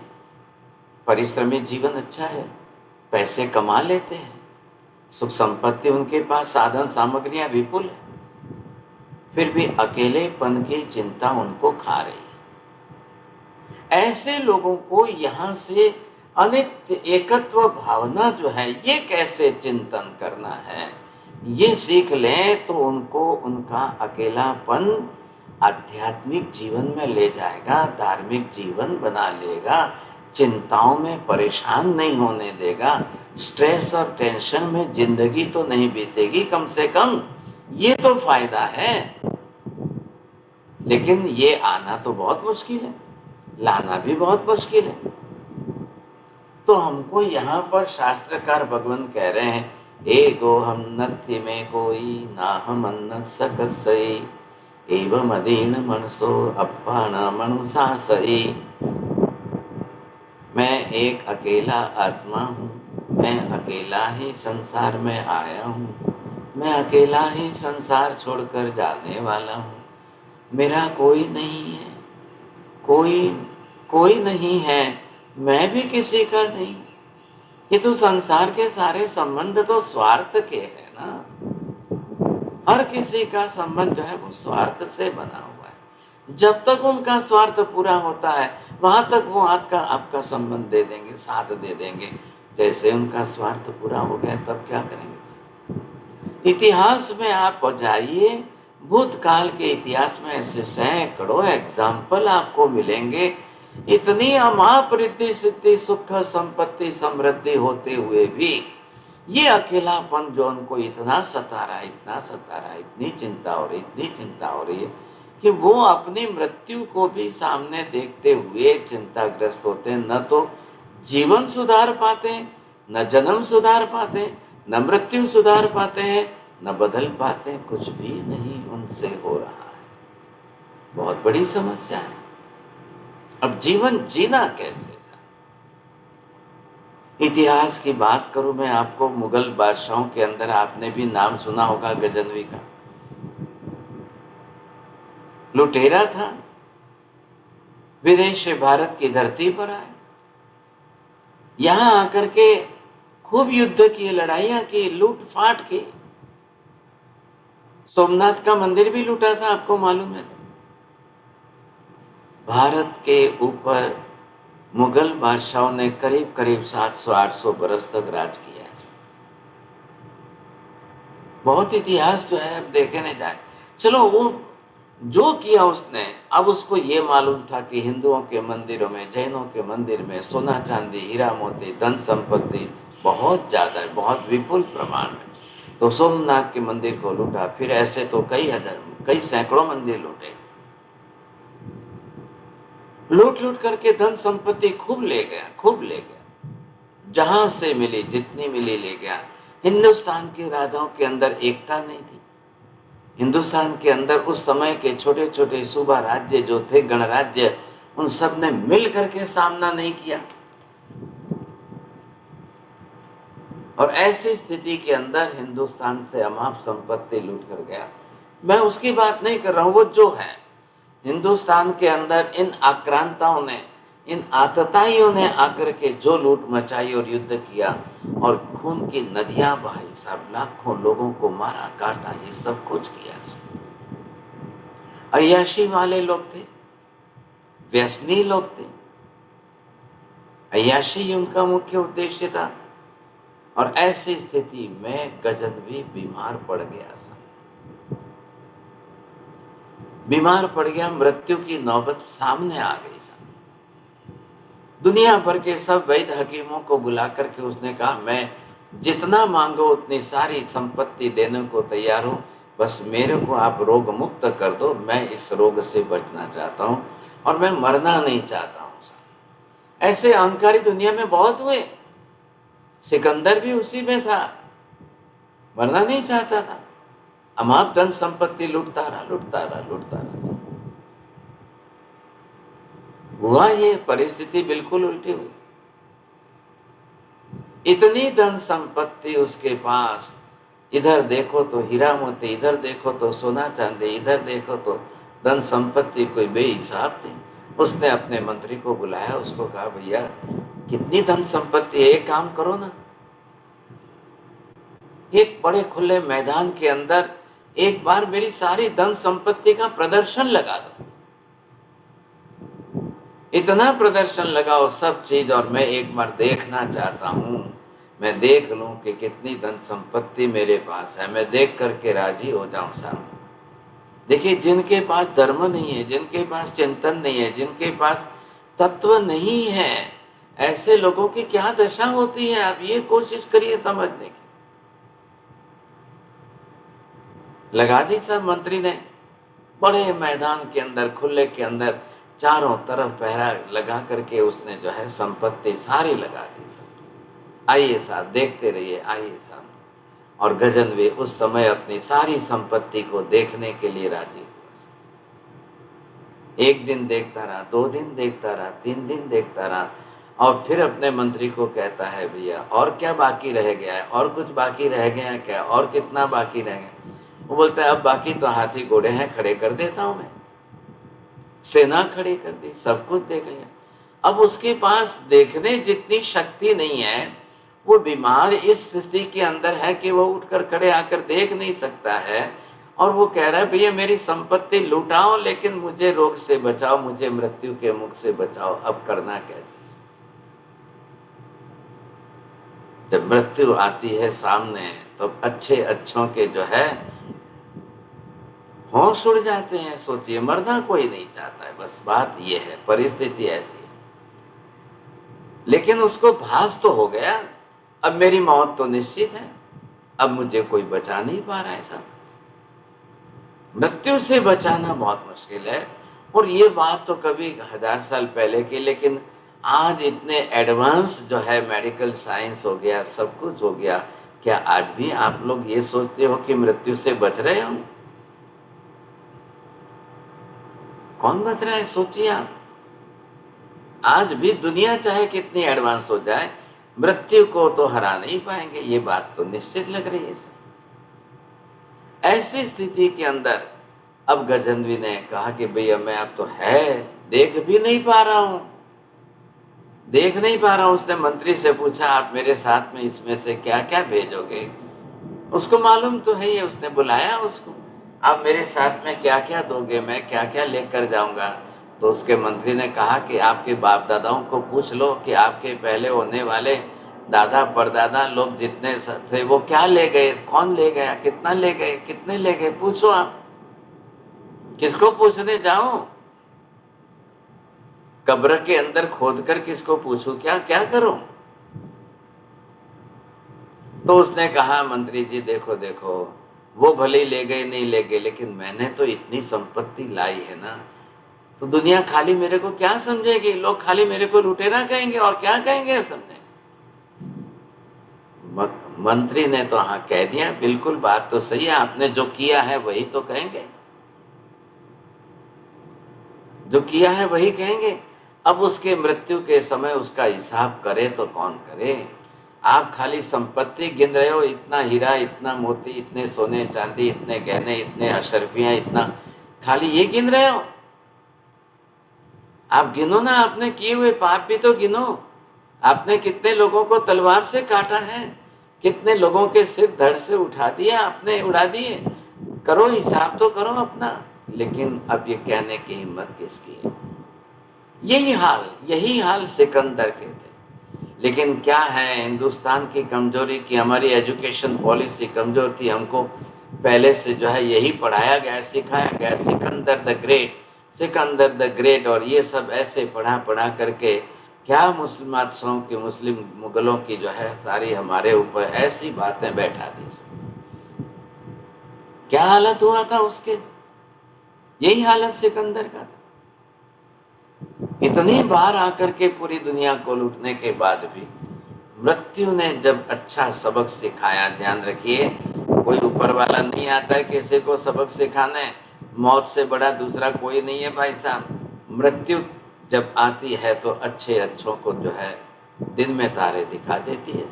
परिश्रमी जीवन अच्छा है, पैसे कमा लेते हैं, सुख संपत्ति उनके पास, साधन सामग्रियां विपुल है, फिर भी अकेलेपन की चिंता उनको खा रही है। ऐसे लोगों को यहाँ से अनित्य एकत्व भावना जो है ये कैसे चिंतन करना है, ये सीख लें तो उनको उनका अकेलापन आध्यात्मिक जीवन में ले जाएगा, धार्मिक जीवन बना लेगा, चिंताओं में परेशान नहीं होने देगा, स्ट्रेस और टेंशन में जिंदगी तो नहीं बीतेगी, कम से कम ये तो फायदा है। लेकिन ये आना तो बहुत मुश्किल है, लाना भी बहुत मुश्किल है। तो हमको यहाँ पर शास्त्रकार भगवान कह रहे हैं, एगो हम नथि में कोई ना हम अन्न सकसई एवं अधीन मनसो अप्पाण मनुषा सही। मैं एक अकेला आत्मा हूँ, मैं अकेला ही संसार में आया हूँ, मैं अकेला ही संसार छोड़कर जाने वाला हूँ। मेरा कोई नहीं है, कोई नहीं है, मैं भी किसी का नहीं। ये तो संसार के सारे संबंध तो स्वार्थ के है ना। हर किसी का संबंध जो है वो स्वार्थ से बना हुआ है। जब तक उनका स्वार्थ पूरा होता है वहां तक वो आपका संबंध दे देंगे, साथ दे देंगे। जैसे उनका स्वार्थ पूरा हो गया तब क्या करेंगे? इतिहास में आप जाइए, भूतकाल के इतिहास में ऐसे सैकड़ों एग्जाम्पल आपको मिलेंगे। इतनी अमाप रिद्धि सिद्धि सुख संपत्ति समृद्धि होते हुए भी ये अकेलापन जो उनको इतना सता रहा है, इतना सता रहा है, इतनी चिंता हो रही, इतनी चिंता हो रही है कि वो अपनी मृत्यु को भी सामने देखते हुए चिंताग्रस्त होते हैं। न तो जीवन सुधार पाते हैं, न जन्म सुधार पाते हैं, न मृत्यु सुधार पाते हैं, न बदल पाते हैं। कुछ भी नहीं उनसे हो रहा है। बहुत बड़ी समस्या है। अब जीवन जीना कैसे? इतिहास की बात करूं मैं आपको, मुगल बादशाहों के अंदर आपने भी नाम सुना होगा गजनवी का। लुटेरा था, विदेश से भारत की धरती पर आए, यहां आकर के खूब युद्ध किए, लड़ाइयां की, लूटफाट की। सोमनाथ का मंदिर भी लूटा था, आपको मालूम है? भारत के ऊपर मुगल बादशाहों ने करीब करीब 700-800 बरस तक राज किया है। बहुत इतिहास जो है अब देखे नहीं जाए। चलो वो जो किया उसने, अब उसको ये मालूम था कि हिंदुओं के मंदिरों में, जैनों के मंदिर में सोना चांदी हीरा मोती धन संपत्ति बहुत ज़्यादा है, बहुत विपुल प्रमाण में। तो सोमनाथ के मंदिर को लूटा, फिर ऐसे तो कई सैकड़ों मंदिर लूटे। लूट लूट करके धन संपत्ति खूब ले गया, जहां से मिली जितनी मिली ले गया। हिंदुस्तान के राजाओं के अंदर एकता नहीं थी। हिंदुस्तान के अंदर उस समय के छोटे छोटे सूबा राज्य जो थे, गणराज्य, उन सब ने मिल करके सामना नहीं किया। और ऐसी स्थिति के अंदर हिंदुस्तान से अमाप संपत्ति लूट कर गया। मैं उसकी बात नहीं कर रहा हूं, वो जो है हिंदुस्तान के अंदर इन आक्रांताओं ने, इन आतताइयों ने आकर के जो लूट मचाई और युद्ध किया और खून की नदियां बहाई, साहब, लाखों लोगों को मारा काटा, ये सब कुछ किया। अय्याशी वाले लोग थे, व्यसनी लोग थे। अय्याशी उनका मुख्य उद्देश्य था। और ऐसी स्थिति में गजनवी बीमार पड़ गया। बीमार पड़ गया, मृत्यु की नौबत सामने आ गई। दुनिया भर के सब वैद्य हकीमों को बुला करके उसने कहा, मैं जितना मांगो उतनी सारी संपत्ति देने को तैयार हूँ, बस मेरे को आप रोग मुक्त कर दो। मैं इस रोग से बचना चाहता हूँ और मैं मरना नहीं चाहता हूँ। ऐसे अहंकारी दुनिया में बहुत हुए। सिकंदर भी उसी में था, मरना नहीं चाहता था, अमाप धन संपत्ति लूटता रहा। हुआ ये परिस्थिति बिल्कुल उल्टी हुई। इतनी धन संपत्ति उसके पास, इधर देखो तो हीरा मोती, इधर देखो तो सोना चांदी, इधर देखो तो धन संपत्ति कोई बेहिसाब थी। उसने अपने मंत्री को बुलाया, उसको कहा, भैया कितनी धन संपत्ति है, एक काम करो ना, एक बड़े खुले मैदान के अंदर एक बार मेरी सारी धन संपत्ति का प्रदर्शन लगा दो। इतना प्रदर्शन लगाओ सब चीज, और मैं एक बार देखना चाहता हूं, मैं देख लूं कि कितनी धन संपत्ति मेरे पास है, मैं देख करके राजी हो जाऊं साहब। देखिए, जिनके पास धर्म नहीं है, जिनके पास चिंतन नहीं है, जिनके पास तत्व नहीं है, ऐसे लोगों की क्या दशा होती है, आप ये कोशिश करिए समझने की। लगा दी सब मंत्री ने, बड़े मैदान के अंदर, खुले के अंदर चारों तरफ पहरा लगा करके उसने जो है संपत्ति सारी लगा दी सब। आइए साहब देखते रहिए, आइए साहब। और गजनवी उस समय अपनी सारी संपत्ति को देखने के लिए राजी हुआ। एक दिन देखता रहा, 2 दिन देखता रहा, 3 दिन देखता रहा, और फिर अपने मंत्री को कहता है, भैया और क्या बाकी रह गया है, और कुछ बाकी रह गया है क्या, और कितना बाकी रह गया? वो बोलता है अब बाकी तो हाथी घोड़े हैं, खड़े कर देता हूं मैं। सेना खड़ी कर दी, सब कुछ देख लिया। अब उसके पास देखने जितनी शक्ति नहीं है, वो बीमार इस स्थिति के अंदर है कि वो उठकर खड़े आकर देख नहीं सकता है, और वो कह रहा है भैया मेरी संपत्ति लुटाओ लेकिन मुझे रोग से बचाओ, मुझे मृत्यु के मुख से बचाओ। अब करना कैसे? जब मृत्यु आती है सामने तो अच्छे अच्छों के जो है होश उड़ जाते हैं। सोचिए, मरना कोई नहीं चाहता है, बस बात ये है, परिस्थिति ऐसी है। लेकिन उसको भास तो हो गया अब मेरी मौत तो निश्चित है, अब मुझे कोई बचा नहीं पा रहा है साहब। मृत्यु से बचाना बहुत मुश्किल है। और ये बात तो कभी 1000 साल पहले की, लेकिन आज इतने एडवांस जो है मेडिकल साइंस हो गया, सब कुछ हो गया, क्या आज भी आप लोग ये सोचते हो कि मृत्यु से बच रहे हो? कौन बच रहा है सोचिए आप। आज भी दुनिया चाहे कितनी एडवांस हो जाए, मृत्यु को तो हरा नहीं पाएंगे, ये बात तो निश्चित लग रही है सर। ऐसी स्थिति के अंदर अब गजनवी ने कहा कि भैया मैं अब तो है देख भी नहीं पा रहा हूं, देख नहीं पा रहा हूं। उसने मंत्री से पूछा आप मेरे साथ में इसमें से क्या क्या भेजोगे? उसको मालूम तो है, ये उसने बुलाया उसको, आप मेरे साथ में क्या क्या दोगे, मैं क्या क्या लेकर जाऊंगा? तो उसके मंत्री ने कहा कि आपके बाप दादाओं को पूछ लो कि आपके पहले होने वाले दादा परदादा लोग जितने थे वो क्या ले गए, कौन ले गया, कितना ले गए, कितने ले गए, पूछो आप। किसको पूछने जाऊं? कब्र के अंदर खोदकर किसको पूछूं, क्या क्या करूं? तो उसने कहा मंत्री जी देखो देखो, वो भले ले गए नहीं ले गए, लेकिन मैंने तो इतनी संपत्ति लाई है ना, तो दुनिया खाली मेरे को क्या समझेगी? लोग खाली मेरे को लुटेरा कहेंगे, और क्या कहेंगे समझे? मंत्री ने तो हाँ कह दिया, बिल्कुल बात तो सही है, आपने जो किया है वही तो कहेंगे, जो किया है वही कहेंगे। अब उसके मृत्यु के समय उसका हिसाब करे तो कौन करे? आप खाली संपत्ति गिन रहे हो, इतना हीरा, इतना मोती, इतने सोने चांदी, इतने गहने, इतने अशरफियां, इतना खाली ये गिन रहे हो? आप गिनो ना, आपने किए हुए पाप भी तो गिनो। आपने कितने लोगों को तलवार से काटा है, कितने लोगों के सिर धड़ से उठा दिया आपने, उड़ा दिए। करो हिसाब तो करो अपना। लेकिन अब ये कहने की हिम्मत किसकी है? यही हाल सिकंदर के थे। लेकिन क्या है हिंदुस्तान की कमजोरी की, हमारी एजुकेशन पॉलिसी कमजोर थी। हमको पहले से जो है यही पढ़ाया गया, सिखाया गया, Sikandar the great, Sikandar the great, और ये सब ऐसे पढ़ा करके क्या मुस्लिम की, मुस्लिम मुगलों की जो है सारी हमारे ऊपर ऐसी बातें बैठा दी। क्या हालत हुआ था उसके? यही हालत सिकंदर का था। इतनी बार आकर के पूरी दुनिया को लूटने के बाद भी मृत्यु ने जब अच्छा सबक सिखाया, ध्यान रखिए कोई ऊपर वाला नहीं आता है किसी को सबक सिखाने, मौत से बड़ा दूसरा कोई नहीं है भाई साहब। मृत्यु जब आती है तो अच्छे अच्छों को जो है दिन में तारे दिखा देती है।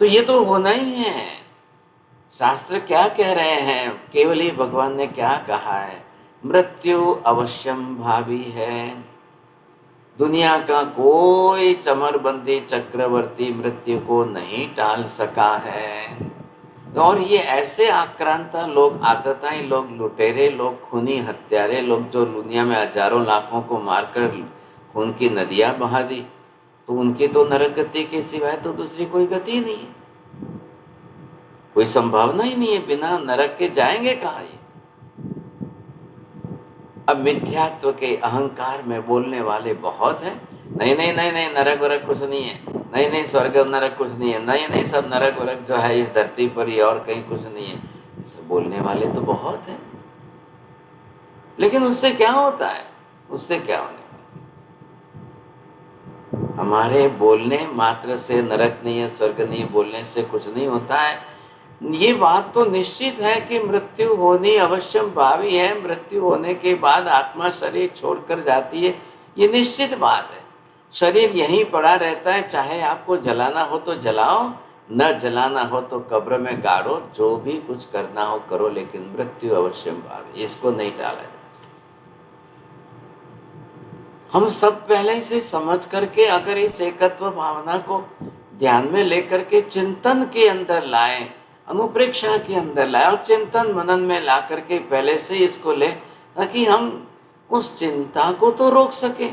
तो ये तो होना ही है। शास्त्र क्या कह रहे हैं, केवल ही भगवान ने क्या कहा है, मृत्यु अवश्यम भावी है। दुनिया का कोई चमरबंदी चक्रवर्ती मृत्यु को नहीं टाल सका है। और ये ऐसे आक्रांता लोग, आतताई लोग, लुटेरे लोग, खूनी हत्यारे लोग जो दुनिया में हजारों लाखों को मारकर खून की नदियां बहा दी, तो उनकी तो नरक गति के सिवाय तो दूसरी कोई गति नहीं है, कोई संभावना ही नहीं है। बिना नरक के जाएंगे कहाँ ये? अब मिथ्यात्व के अहंकार में बोलने वाले बहुत हैं। नहीं नहीं नहीं नहीं, नरक वरक कुछ नहीं है, नहीं नहीं स्वर्ग नरक कुछ नहीं है, नहीं नहीं सब नरक वरक जो है इस धरती पर ही, और कहीं कुछ नहीं है, ऐसे बोलने वाले तो बहुत हैं। लेकिन उससे क्या होता है? उससे क्या होने वाला? हमारे बोलने मात्र से नरक नहीं है, स्वर्ग नहीं, बोलने से कुछ नहीं होता है। ये बात तो निश्चित है कि मृत्यु होनी अवश्यम भावी है, मृत्यु होने के बाद आत्मा शरीर छोड़कर जाती है, ये निश्चित बात है। शरीर यहीं पड़ा रहता है, चाहे आपको जलाना हो तो जलाओ, न जलाना हो तो कब्र में गाड़ो, जो भी कुछ करना हो करो, लेकिन मृत्यु अवश्यम भावी, इसको नहीं टाला जा सकता। हम सब पहले से समझ करके अगर इस एकत्व भावना को ध्यान में लेकर के चिंतन के अंदर लाएं, अनुप्रेक्षा के अंदर लाए और चिंतन मनन में ला करके पहले से इसको ले, ताकि हम उस चिंता को तो रोक सके।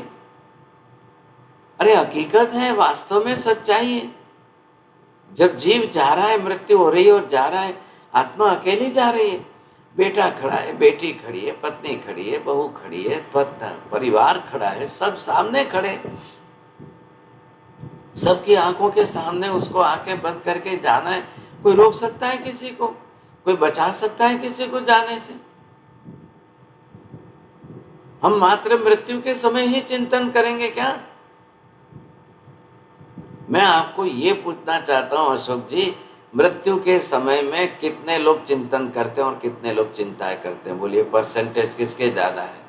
अरे हकीकत है, वास्तव में सच्चाई है। जब जीव जा रहा है, मृत्यु हो रही है और जा रहा है, आत्मा अकेली जा रही है। बेटा खड़ा है, बेटी खड़ी है, पत्नी खड़ी है, बहू खड़ी है, परिवार खड़ा है, सब सामने खड़े, सबकी आंखों के सामने उसको आंखें बंद करके जाना है। कोई रोक सकता है किसी को? कोई बचा सकता है किसी को जाने से? हम मात्र मृत्यु के समय ही चिंतन करेंगे क्या? मैं आपको ये पूछना चाहता हूं अशोक जी, मृत्यु के समय में कितने लोग चिंतन करते हैं और कितने लोग चिंताएं करते हैं? बोलिए, परसेंटेज किसके ज्यादा है?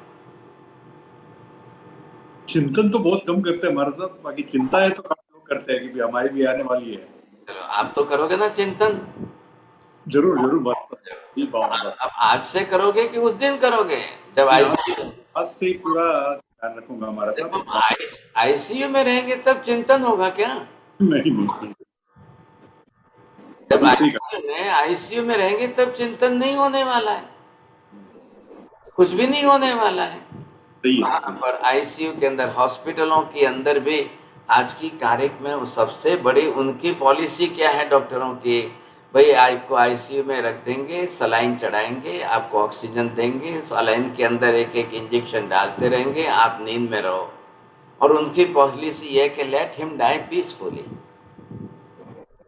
चिंतन तो बहुत कम करते हैं हमारे साथ, बाकी चिंता है तो काफी लोग करते हैं कि भी हमारी भी आने वाली है। चलो, आप तो करोगे ना चिंतन? जरूर जरूर बात अब आज से करोगे कि उस दिन करोगे जब आईसीयू? आज से ही पूरा ध्यान रखूंगा हमारा साथ। आईसीयू में रहेंगे तब चिंतन होगा क्या? नहीं नहीं, जब आईसीयू में रहेंगे तब चिंतन नहीं होने वाला है, कुछ भी नहीं होने वाला है। वहां पर आईसीयू के अंदर, हॉस्पिटलों के अंदर भी आज की तारीख में वो सबसे बड़ी उनकी पॉलिसी क्या है डॉक्टरों की? भाई आपको आईसीयू में रख देंगे, सलाइन चढ़ाएंगे, आपको ऑक्सीजन देंगे, सलाइन के अंदर एक एक इंजेक्शन डालते रहेंगे, आप नींद में रहो। और उनकी पॉलिसी है कि लेट हिम डाई पीसफुली।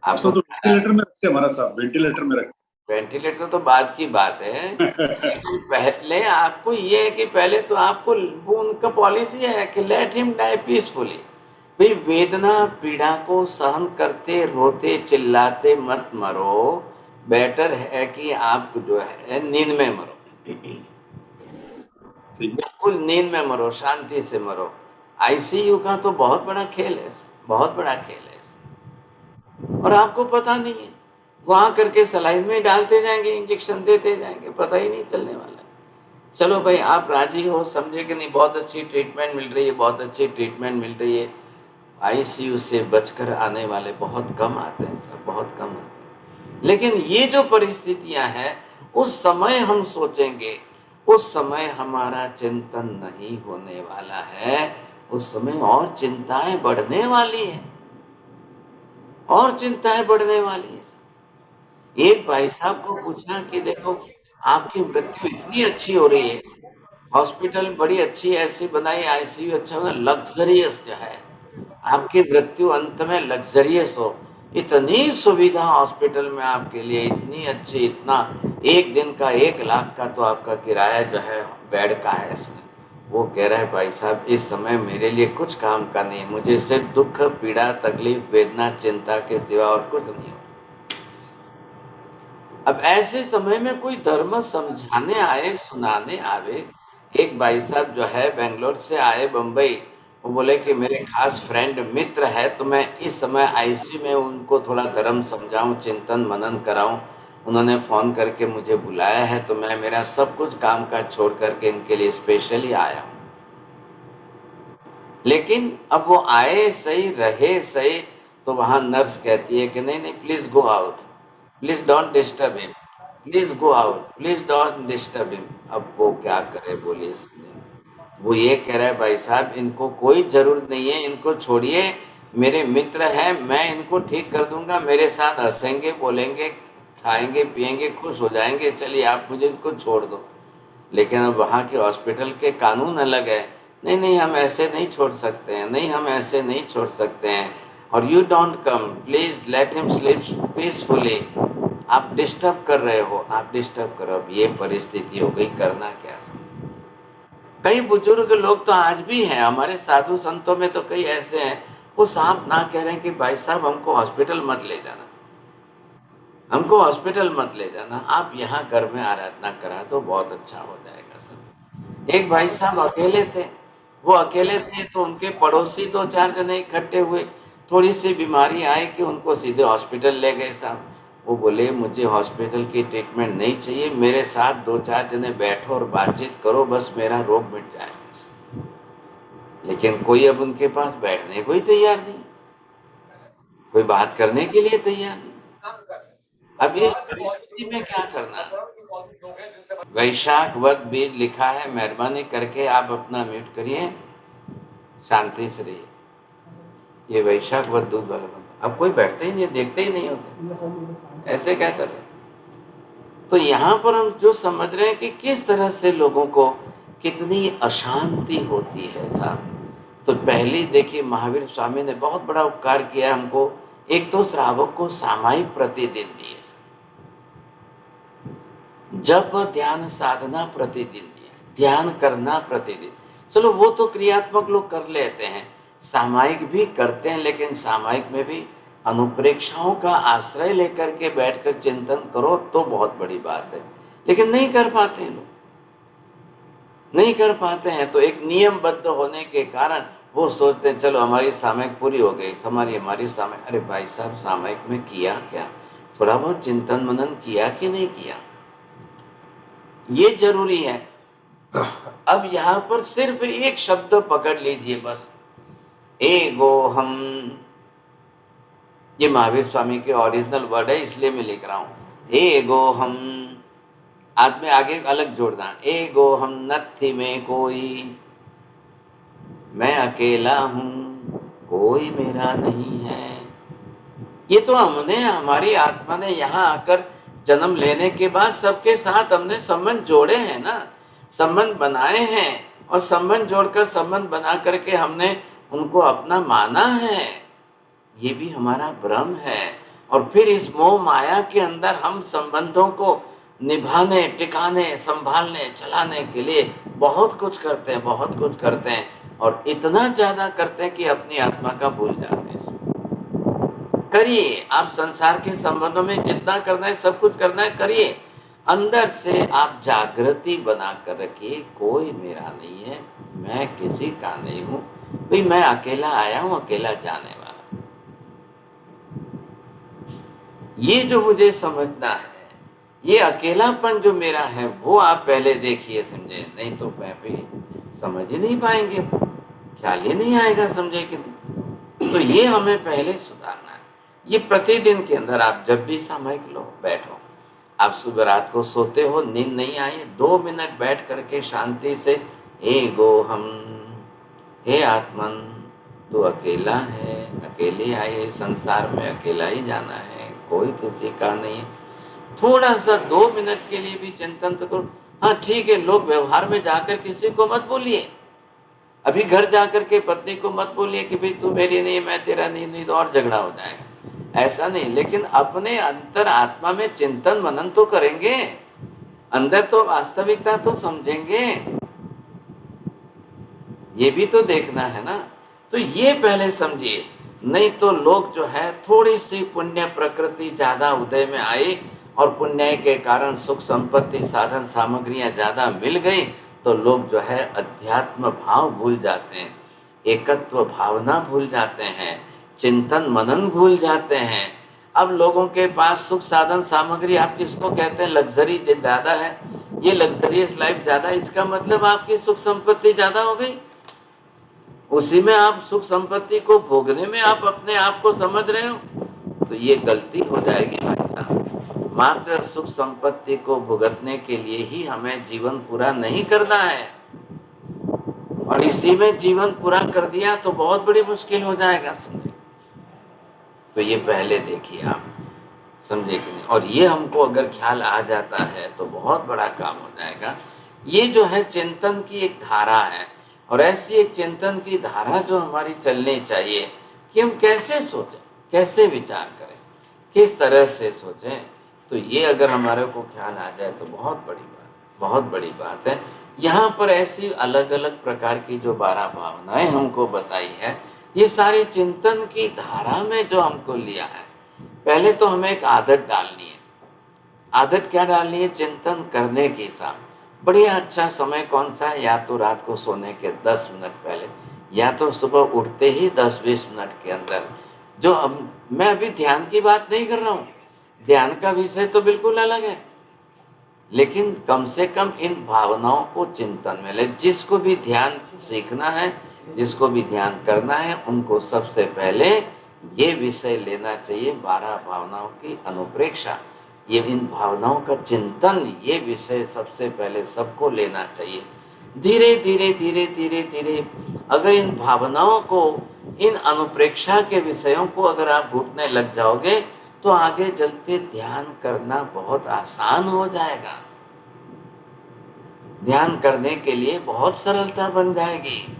आपको तो वेंटिलेटर में रखते हमारा साहब, वेंटिलेटर में रखते। वेंटिलेटर तो बाद की बात है। पहले आपको ये है कि पहले तो आपको वो उनका पॉलिसी है कि लेट हिम डाई पीसफुली। भाई वेदना पीड़ा को सहन करते रोते चिल्लाते मत मरो, बेटर है कि आप जो है नींद में मरो, बिल्कुल नींद में मरो, शांति से मरो। आईसीयू का तो बहुत बड़ा खेल है, बहुत बड़ा खेल है, और आपको पता नहीं है। वहां करके सलाइन में डालते जाएंगे, इंजेक्शन देते जाएंगे, पता ही नहीं चलने वाला। चलो भाई, आप राजी हो, समझे कि नहीं, बहुत अच्छी ट्रीटमेंट मिल रही है, बहुत अच्छी ट्रीटमेंट मिल रही है। आईसीयू से बचकर आने वाले बहुत कम आते हैं सर, बहुत कम आते हैं। लेकिन ये जो परिस्थितियां हैं, उस समय हम सोचेंगे, उस समय हमारा चिंतन नहीं होने वाला है, उस समय और चिंताएं बढ़ने वाली है, और चिंताएं बढ़ने वाली है। एक भाई साहब को पूछा कि देखो आपकी मृत्यु इतनी अच्छी हो रही है, हॉस्पिटल बड़ी अच्छी ऐसी बनाई, आईसीयू अच्छा बना, लग्जरियस जो है, आपकी मृत्यु अंत में लग्जरियस हो, इतनी सुविधा हॉस्पिटल में आपके लिए, इतनी अच्छी, इतना एक दिन का 1 लाख का तो आपका किराया जो है बेड का है इसमें। वो कह रहा है भाई साहब इस समय मेरे लिए कुछ काम का नहीं, मुझे सिर्फ दुख पीड़ा तकलीफ वेदना चिंता के सिवा और कुछ नहीं हो। अब ऐसे समय में कोई धर्म समझाने आए, सुनाने आवे। एक भाई साहब जो है बेंगलोर से आए बम्बई, वो बोले कि मेरे खास फ्रेंड मित्र है, तो मैं इस समय आईसीयू में उनको थोड़ा धर्म समझाऊं, चिंतन मनन कराऊं। उन्होंने फ़ोन करके मुझे बुलाया है, तो मैं मेरा सब कुछ काम काज छोड़ करके इनके लिए स्पेशली आया हूँ। लेकिन अब वो आए सही, रहे सही, तो वहाँ नर्स कहती है कि नहीं नहीं, please go out, please don't disturb him, please go out, please don't disturb him. अब वो क्या करे, बोलिए। वो ये कह रहा है भाई साहब इनको कोई जरूरत नहीं है, इनको छोड़िए, मेरे मित्र हैं, मैं इनको ठीक कर दूंगा, मेरे साथ हंसेंगे बोलेंगे खाएंगे पिएंगे खुश हो जाएंगे, चलिए आप मुझे इनको छोड़ दो। लेकिन अब वहाँ के हॉस्पिटल के कानून अलग है नहीं नहीं हम ऐसे नहीं छोड़ सकते हैं, नहीं हम ऐसे नहीं छोड़ सकते हैं, और you don't come, please let him sleep peacefully. आप डिस्टर्ब कर रहे हो, आप डिस्टर्ब करो। अब ये परिस्थिति हो गई, करना क्या। कई बुजुर्ग लोग तो आज भी हैं हमारे साधु संतों में, तो कई ऐसे हैं वो साफ ना कह रहे हैं कि भाई साहब हमको हॉस्पिटल मत ले जाना, हमको हॉस्पिटल मत ले जाना, आप यहाँ घर में आराधना करा तो बहुत अच्छा हो जाएगा सब। एक भाई साहब अकेले थे, वो अकेले थे तो उनके पड़ोसी 2-4 जने इकट्ठे हुए, थोड़ी सी बीमारी आई कि उनको सीधे हॉस्पिटल ले गए साहब। वो बोले मुझे हॉस्पिटल की ट्रीटमेंट नहीं चाहिए, मेरे साथ 2-4 जने बैठो और बातचीत करो, बस मेरा रोग मिट जाएगा साहब। लेकिन कोई अब उनके पास बैठने को ही तैयार नहीं, कोई बात करने के लिए तैयार नहीं। अब इस परिस्थिति में क्या करना। वैशाख वद बीज लिखा है, मेहरबानी करके आप अपना म्यूट करिए, शांति से रहिए। ये वैशाख वद दूध वाला बंदा, अब कोई बैठते ही नहीं, देखते ही नहीं होते, ऐसे क्या कर रहे। तो यहाँ पर हम जो समझ रहे हैं कि किस तरह से लोगों को कितनी अशांति होती है साहब। तो पहली देखिए महावीर स्वामी ने बहुत बड़ा उपकार किया हमको, एक तो श्रावक को सामायिक प्रतिदिन दिए, जप ध्यान साधना प्रतिदिन दिया, ध्यान करना प्रतिदिन। चलो वो तो क्रियात्मक लोग कर लेते हैं, सामायिक भी करते हैं, लेकिन सामायिक में भी अनुप्रेक्षाओं का आश्रय लेकर के बैठकर चिंतन करो तो बहुत बड़ी बात है। लेकिन नहीं कर पाते लोग, नहीं कर पाते हैं, तो एक नियमबद्ध होने के कारण वो सोचते हैं चलो हमारी सामयिक पूरी हो गई, हमारी सामयिक। अरे भाई साहब सामयिक में किया क्या, थोड़ा बहुत चिंतन मनन किया कि नहीं किया, ये जरूरी है। अब यहाँ पर सिर्फ एक शब्द पकड़ लीजिए बस, एगो हम, ये महावीर स्वामी के ओरिजिनल वर्ड है इसलिए मैं लिख रहा हूं। एगो हम, आज में आगे अलग जोड़ना, एगो हम नथी में कोई, मैं अकेला हूं कोई मेरा नहीं है। ये तो हमने, हमारी आत्मा ने यहाँ आकर जन्म लेने के बाद सबके साथ हमने संबंध जोड़े हैं ना, संबंध बनाए हैं, और संबंध जोड़कर संबंध बना करके हमने उनको अपना माना है, ये भी हमारा भ्रम है। और फिर इस मोह माया के अंदर हम संबंधों को निभाने, टिकाने, संभालने, चलाने के लिए बहुत कुछ करते हैं, बहुत कुछ करते हैं, और इतना ज्यादा करते हैं कि अपनी आत्मा का भूल जाते हैं। करिए, आप संसार के संबंधों में जितना करना है सब कुछ करना है, करिए। अंदर से आप जागृति बना कर रखिए, कोई मेरा नहीं है, मैं किसी का नहीं हूं भाई, मैं अकेला आया हूं, अकेला जाने वाला। ये जो मुझे समझना है, ये अकेलापन जो मेरा है वो आप पहले देखिए, समझे, नहीं तो मैं भी समझ ही नहीं पाएंगे, ख्याल ही नहीं आएगा, समझे कि नहीं। तो ये हमें पहले सुधारना है। ये प्रतिदिन के अंदर आप जब भी सामयिक लो, बैठो, आप सुबह रात को सोते हो, नींद नहीं आई, 2 मिनट बैठ करके शांति से, एगो हम, हे आत्मन तू अकेला है, अकेले आए संसार में, अकेला ही जाना है, कोई किसी का नहीं है। थोड़ा सा 2 मिनट के लिए भी चिंतन तो करो। हाँ ठीक है, लोग व्यवहार में जाकर किसी को मत बोलिए, अभी घर जाकर के पत्नी को मत बोलिए कि भाई तू मेरी नहीं, मैं तेरा नहीं तो और झगड़ा हो जाएगा, ऐसा नहीं। लेकिन अपने अंतर आत्मा में चिंतन मनन तो करेंगे, अंदर तो वास्तविकता तो समझेंगे, ये भी तो देखना है ना। तो ये पहले समझिए, नहीं तो लोग जो है थोड़ी सी पुण्य प्रकृति ज्यादा उदय में आई और पुण्य के कारण सुख संपत्ति साधन सामग्रियां ज्यादा मिल गई, तो लोग जो है अध्यात्म भाव भूल जाते हैं, एकत्व भावना भूल जाते हैं, चिंतन मनन भूल जाते हैं। अब लोगों के पास सुख साधन सामग्री, आप किसको कहते हैं लग्जरी ज्यादा है, ये लग्जरियस लाइफ ज्यादा, इसका मतलब आपकी सुख संपत्ति ज्यादा हो गई, उसी में आप सुख संपत्ति को भोगने में आप अपने आप को समझ रहे हो, तो ये गलती हो जाएगी भाई साहब। मात्र सुख संपत्ति को भुगतने के लिए ही हमें जीवन पूरा नहीं करना है, और इसी में जीवन पूरा कर दिया तो बहुत बड़ी मुश्किल हो जाएगा, समझे। तो ये पहले देखिए आप, समझे कि नहीं। और ये हमको अगर ख्याल आ जाता है तो बहुत बड़ा काम हो जाएगा। ये जो है चिंतन की एक धारा है, और ऐसी एक चिंतन की धारा जो हमारी चलनी चाहिए कि हम कैसे सोचें, कैसे विचार करें, किस तरह से सोचें। तो ये अगर हमारे को ख्याल आ जाए तो बहुत बड़ी बात है। यहाँ पर ऐसी अलग अलग प्रकार की जो 12 भावनाएं हमको बताई है, ये सारी चिंतन की धारा में जो हमको लिया है। पहले तो हमें एक आदत डालनी है। आदत क्या डालनी है? चिंतन करने की। साहब बढ़िया अच्छा समय कौन सा है? या तो रात को सोने के 10 मिनट पहले, या तो सुबह उठते ही 10-20 मिनट के अंदर। जो मैं अभी ध्यान की बात नहीं कर रहा हूँ, ध्यान का विषय तो बिल्कुल अलग है, लेकिन कम से कम इन भावनाओं को चिंतन में ले। जिसको भी ध्यान सीखना है, जिसको भी ध्यान करना है, उनको सबसे पहले ये विषय लेना चाहिए, 12 भावनाओं की अनुप्रेक्षा, ये इन भावनाओं का चिंतन, ये विषय सबसे पहले सबको लेना चाहिए। धीरे धीरे धीरे धीरे धीरे अगर इन भावनाओं को, इन अनुप्रेक्षा के विषयों को अगर आप घुटने लग जाओगे तो आगे चलते ध्यान करना बहुत आसान हो जाएगा। ध्यान करने के लिए बहुत सरलता बन जाएगी।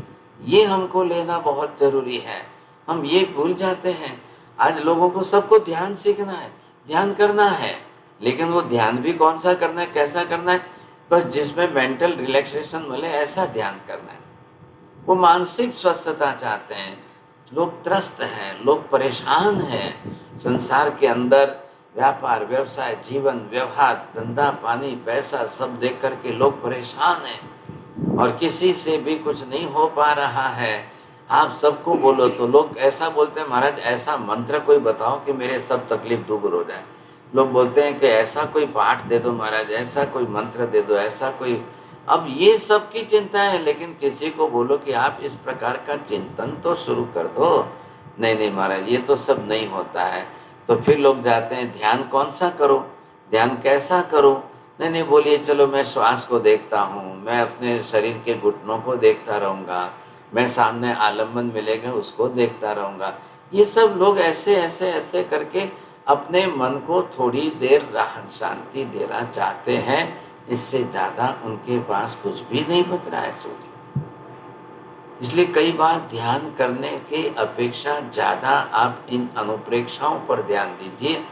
ये हमको लेना बहुत जरूरी है। हम ये भूल जाते हैं, आज लोगों को सबको ध्यान सीखना है, ध्यान करना है, लेकिन वो ध्यान भी कौन सा करना है, कैसा करना है? बस जिसमें मेंटल रिलैक्सेशन मिले ऐसा ध्यान करना है। वो मानसिक स्वस्थता चाहते हैं। लोग त्रस्त हैं, लोग परेशान हैं। संसार के अंदर व्यापार, व्यवसाय, जीवन, व्यवहार, धंधा पानी, पैसा सब देख कर के लोग परेशान हैं और किसी से भी कुछ नहीं हो पा रहा है। आप सबको बोलो तो लोग ऐसा बोलते हैं, महाराज ऐसा मंत्र कोई बताओ कि मेरे सब तकलीफ दूर हो जाए। लोग बोलते हैं कि ऐसा कोई पाठ दे दो महाराज, ऐसा कोई मंत्र दे दो, ऐसा कोई। अब ये सब की चिंता है, लेकिन किसी को बोलो कि आप इस प्रकार का चिंतन तो शुरू कर दो। नहीं नहीं महाराज ये तो सब नहीं होता है। तो फिर लोग जाते हैं ध्यान कौन सा करो, ध्यान कैसा करो? नहीं नहीं बोलिए चलो मैं श्वास को देखता हूँ, मैं अपने शरीर के घुटनों को देखता रहूँगा, मैं सामने आलम्बन मिलेगा उसको देखता रहूँगा। ये सब लोग ऐसे ऐसे ऐसे करके अपने मन को थोड़ी देर राहत शांति देना चाहते हैं। इससे ज़्यादा उनके पास कुछ भी नहीं बच रहा है। सोचिए, इसलिए कई बार ध्यान करने के अपेक्षा ज़्यादा आप इन अनुप्रेक्षाओं पर ध्यान दीजिए,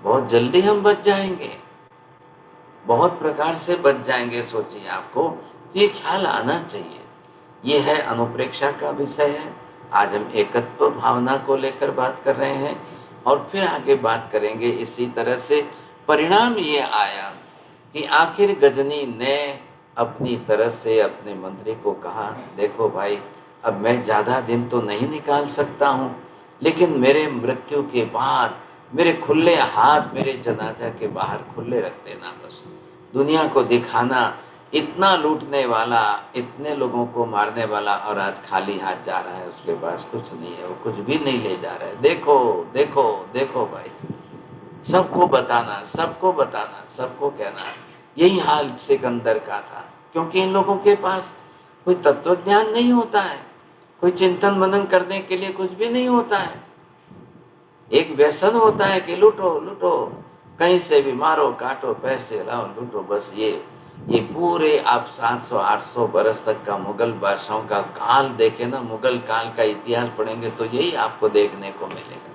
बहुत जल्दी हम बच जाएंगे, बहुत प्रकार से बच जाएंगे। सोचिए, आपको ये ख्याल आना चाहिए। ये है अनुप्रेक्षा का विषय है। आज हम एकत्व भावना को लेकर बात कर रहे हैं और फिर आगे बात करेंगे। इसी तरह से परिणाम ये आया कि आखिर गजनी ने अपनी तरह से अपने मंत्री को कहा, देखो भाई अब मैं ज़्यादा दिन तो नहीं निकाल सकता हूँ, लेकिन मेरे मृत्यु के बाद मेरे खुले हाथ मेरे जनाजा के बाहर खुले रख देना। बस दुनिया को दिखाना, इतना लूटने वाला, इतने लोगों को मारने वाला और आज खाली हाथ जा रहा है, उसके पास कुछ नहीं है, वो कुछ भी नहीं ले जा रहा है। देखो देखो देखो भाई, सबको बताना, सबको बताना, सबको कहना। यही हाल सिकंदर का था, क्योंकि इन लोगों के पास कोई तत्वज्ञान नहीं होता है, कोई चिंतन मनन करने के लिए कुछ भी नहीं होता है। एक व्यसन होता है कि लूटो लूटो, कहीं से भी मारो काटो, पैसे लाओ लूटो। बस ये पूरे आप 700-800 बरस तक का मुगल बादशाहों का काल देखे ना, मुगल काल का इतिहास पढ़ेंगे तो यही आपको देखने को मिलेगा,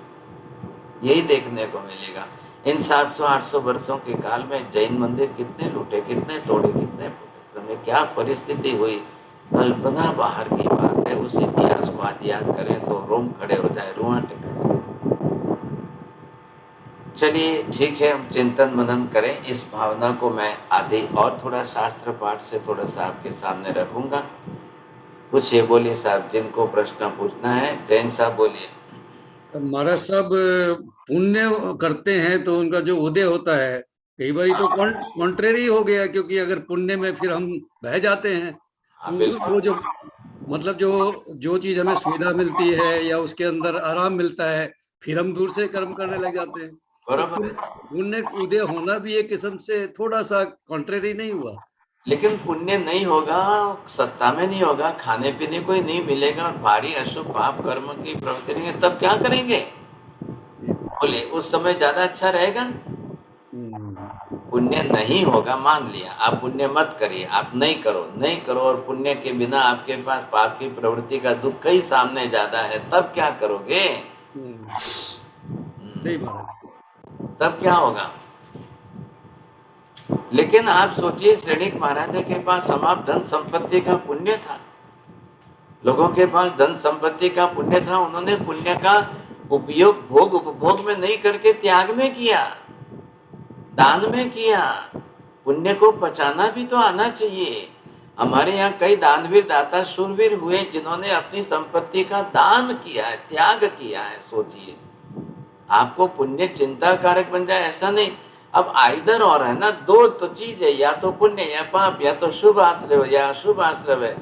यही देखने को मिलेगा। इन 700-800 वर्षों के काल में जैन मंदिर कितने लूटे, कितने तोड़े, कितने फूटे, समय क्या परिस्थिति हुई, कल्पना बाहर की बात है। उस इतिहास को आज याद करें तो रोम खड़े हो जाए, रुआंटे खड़े। चलिए ठीक है, हम चिंतन मनन करें। इस भावना को मैं आधे और थोड़ा शास्त्र पाठ से थोड़ा सा आपके सामने रखूंगा। कुछ ये बोलिए साहब, जिनको प्रश्न पूछना है। जैन साहब बोलिए। महाराज साहब पुण्य करते हैं तो उनका जो उदय होता है कई बार तो कॉन्ट्रेरी हो गया, क्योंकि अगर पुण्य में फिर हम बह जाते हैं तो वो जो मतलब जो चीज हमें सुविधा मिलती है या उसके अंदर आराम मिलता है, फिर हम दूर से कर्म करने लग जाते हैं। बराबर है। पुण्य उदय होना भी एक किस्म से थोड़ा सा कॉन्ट्रेरी नहीं हुआ? लेकिन पुण्य नहीं होगा, सत्ता में नहीं होगा, खाने पीने को ही नहीं मिलेगा और भारी अशुभ पाप कर्म की प्रवृत्ति रहेंगे, तब क्या करेंगे? बोले उस समय ज्यादा अच्छा रहेगा। पुण्य नहीं होगा, मान लिया, आप पुण्य मत करिए, आप नहीं करो, और पुण्य के बिना आपके पास पाप की प्रवृत्ति का दुख कई सामने ज्यादा है, तब क्या करोगे? सही महाराज। तब क्या होगा? लेकिन आप सोचिए, श्रेणिक महाराजा के पास समाप्त धन संपत्ति का पुण्य था, लोगों के पास धन संपत्ति का पुण्य था, उन्होंने पुण्य का उपयोग भोग उपभोग में नहीं करके त्याग में किया, दान में किया। पुण्य को पचाना भी तो आना चाहिए। हमारे यहाँ कई दानवीर दाता शूरवीर हुए जिन्होंने अपनी संपत्ति का दान किया है, त्याग किया है। सोचिए, आपको पुण्य चिंता कारक बन जाए ऐसा नहीं। अब आइदर और है ना, दो तो चीज है, या तो पुण्य या पाप, या तो शुभ आश्रय या अशुभ आश्रय है।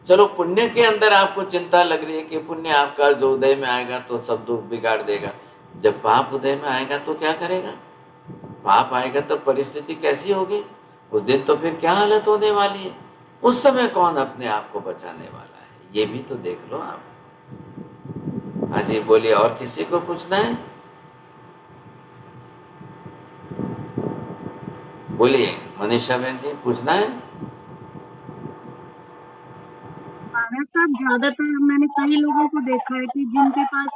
चलो, पुण्य के अंदर आपको चिंता लग रही है कि पुण्य आपका जो उदय में आएगा तो सब दुख बिगाड़ देगा, जब पाप उदय में आएगा तो क्या करेगा? पाप आएगा तो परिस्थिति कैसी होगी उस दिन, तो फिर क्या हालत होने वाली है? उस समय कौन अपने आप को बचाने वाला है, ये भी तो देख लो आप। हाँ जी, बोलिए, और किसी को पूछना है? बोलिए, मनीषा बहन जी, पूछना है? महाराज साहब, ज्यादातर मैंने कई लोगों को देखा है कि जिनके पास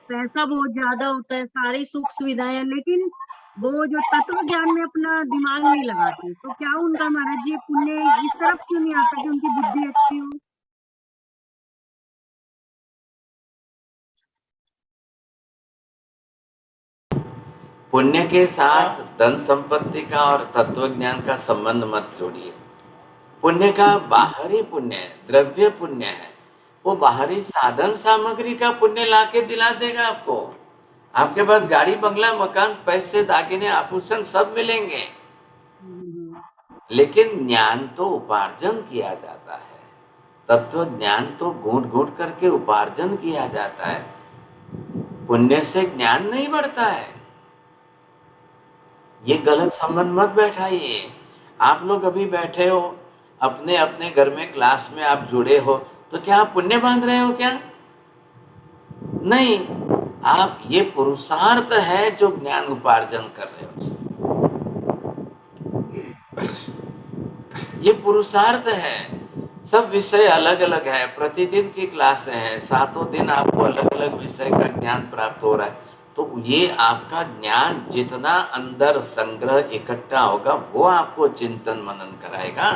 पैसा बहुत ज्यादा होता है, सारी सुख सुविधाएं हैं, लेकिन वो जो तत्व ज्ञान में अपना दिमाग नहीं लगाते, तो क्या उनका महाराज जी पुण्य इस तरफ क्यों नहीं आता कि उनकी बुद्धि अच्छी हो? पुण्य के साथ धन संपत्ति का और तत्व ज्ञान का संबंध मत जोड़िए। पुण्य का बाहरी पुण्य है, द्रव्य पुण्य है, वो बाहरी साधन सामग्री का पुण्य लाके दिला देगा आपको। आपके पास गाड़ी बंगला मकान पैसे दागिने आभूषण सब मिलेंगे, लेकिन ज्ञान तो उपार्जन किया जाता है, तत्व ज्ञान तो घूट घूट करके उपार्जन किया जाता है। पुण्य से ज्ञान नहीं बढ़ता है, ये गलत संबंध मत बैठाइए। आप लोग अभी बैठे हो अपने अपने घर में, क्लास में आप जुड़े हो, तो क्या आप पुण्य बांध रहे हो क्या? नहीं, आप ये पुरुषार्थ है जो ज्ञान उपार्जन कर रहे हो, ये पुरुषार्थ है। सब विषय अलग अलग है, प्रतिदिन की क्लासें हैं, सातों दिन आपको अलग अलग विषय का ज्ञान प्राप्त हो रहा है। तो ये आपका ज्ञान जितना अंदर संग्रह इकट्ठा होगा वो आपको चिंतन मनन कराएगा।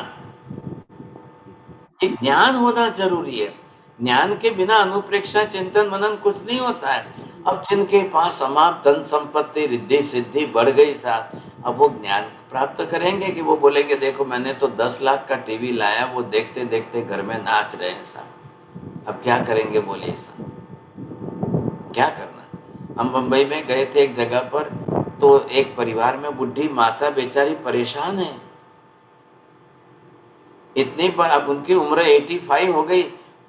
ये ज्ञान होना जरूरी है, ज्ञान के बिना अनुप्रेक्षा चिंतन मनन कुछ नहीं होता है। अब जिनके पास समाप्त धन संपत्ति रिद्धि सिद्धि बढ़ गई साहब, अब वो ज्ञान प्राप्त करेंगे कि वो बोलेंगे देखो मैंने तो 10 लाख का टीवी लाया, वो देखते देखते घर में नाच रहे हैं साहब। अब क्या करेंगे बोलिए साहब, क्या करना? हम मुंबई में गए थे एक जगह पर, तो एक परिवार में बुढ़ी माता बेचारी परेशान है इतनी पर, अब उनकी उम्र 85 हो गई,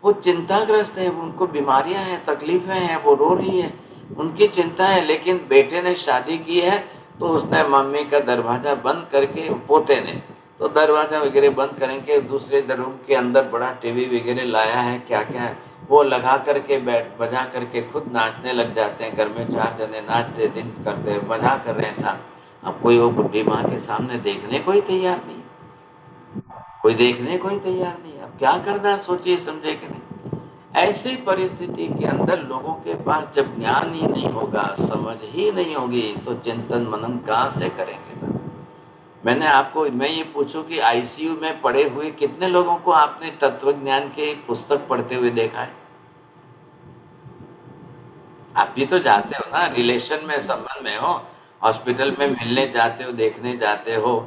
वो चिंताग्रस्त है, उनको बीमारियां हैं, तकलीफें हैं, वो रो रही है, उनकी चिंता है। लेकिन बेटे ने शादी की है तो उसने मम्मी का दरवाजा बंद करके, पोते ने तो दरवाजा वगैरह बंद करेंगे, दूसरे रूम के अंदर बड़ा टीवी वगैरह लाया है, क्या क्या है वो लगा करके बैठ बजा करके खुद नाचने लग जाते हैं। घर में 4 जने नाचते दिन करते बजा कर रहे हैं साहब। अब कोई वो बुढ़ी माँ के सामने देखने को ही तैयार नहीं, कोई देखने को ही तैयार नहीं। अब क्या करना, सोचिए समझे कि नहीं? ऐसी परिस्थिति के अंदर लोगों के पास जब ज्ञान ही नहीं होगा, समझ ही नहीं होगी, तो चिंतन मनन कहाँ से करेंगे साहब? मैं ये पूछूं कि आईसीयू में पड़े हुए कितने लोगों को आपने तत्व ज्ञान के पुस्तक पढ़ते हुए देखा है? आप भी तो जाते हो ना, रिलेशन में संबंध में हो, हॉस्पिटल में मिलने जाते हो, देखने जाते हो,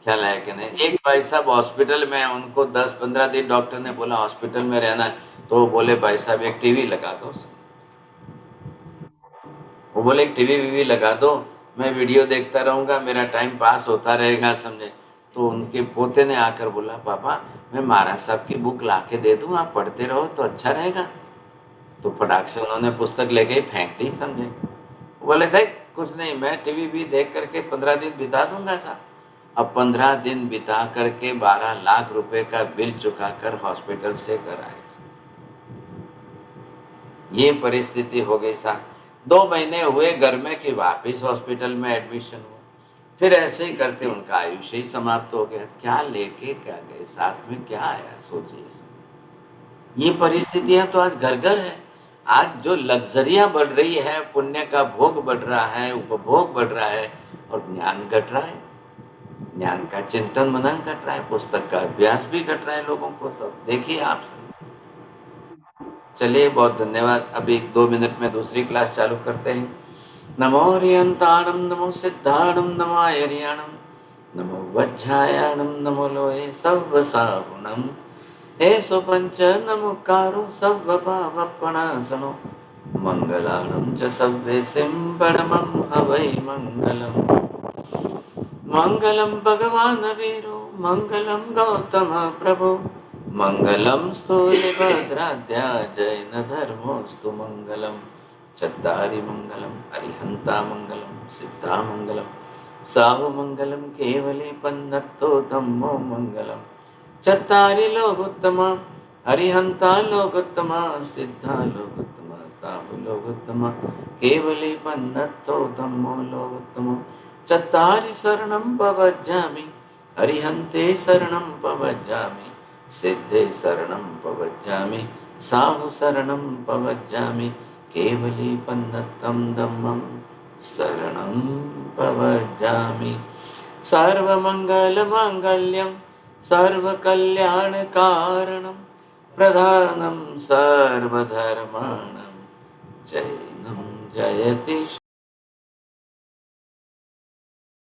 ख्याल है कि नहीं? एक भाई साहब हॉस्पिटल में, उनको 10-15 दिन डॉक्टर ने बोला हॉस्पिटल में रहना है, तो वो बोले भाई साहब एक टीवी लगा दो। वो बोले एक टीवी वीवी लगा दो, मैं वीडियो देखता रहूँगा, मेरा टाइम पास होता रहेगा, समझे। तो उनके पोते ने आकर बोला पापा मैं महाराज साहब की बुक ला के दे दूँ, आप पढ़ते रहो तो अच्छा रहेगा। तो फटाक से उन्होंने पुस्तक लेके फेंक दी, समझे। वो बोले थे कुछ नहीं, मैं टीवी भी देख करके 15 दिन बिता दूंगा साहब। अब 15 दिन बिता करके 12 लाख रुपए का बिल चुका कर हॉस्पिटल से घर आए। ये परिस्थिति हो गई साहब। 2 महीने हुए घर में कि वापिस हॉस्पिटल में एडमिशन हुआ। फिर ऐसे ही करते उनका आयुष्य ही समाप्त हो गया। क्या लेके क्या गए, साथ में क्या आया, सोचिए। ये परिस्थितियां तो आज घर घर है। आज जो लग्जरियां बढ़ रही है, पुण्य का भोग बढ़ रहा है, उपभोग बढ़ रहा है, और ज्ञान घट रहा है। ज्ञान का चिंतन मनन घट रहा है, पुस्तक का अभ्यास भी घट रहा है लोगों को। सब देखिए आप। चलिए, बहुत धन्यवाद। अभी 2 मिनट में दूसरी क्लास चालू करते हैं। नमो हरियंताणम, नमो सिद्धाणम, नमो आयरियाणम, नमो वज्रायाणम, नमो लोहे सव्वसाहुणम, हे सुपंच नमोकारो सव्वपावपणासनो, मंगलाणं च सव्वेसिं परमं हवै मंगलम्। मंगलं भगवान् वीरो, मंगलं गौतम प्रभु, मंगलं स्थूलिभद्राद्या जैन धर्मोऽस्तु मंगलम्। चत्तारि मंगलम् अरिहन्ता मंगलं सिद्धा मंगलं साहु मंगलं केवले पन्नत्तो धम्मो मंगलम्। चत्तारि लोकोत्तम अरिहन्ता लोकोत्तम सिद्धा लोकोत्तम साहु लोकोत्तम केवले पन्नत्तो धम्मो लोकोत्तम। चत्तारि शरणं पवज्जामि अरिहन्ते शरणं पवज्जामि सिद्धे शरणं पवज्जामि साहु शरणं पवज्जामि केवले पन्नत्तं धम्मं शरणं पवज्जामि। सर्वमङ्गलमाङ्गल्यं सर्वकल्याणकारणं प्रधानं सर्वधर्माणां जैनं जयति।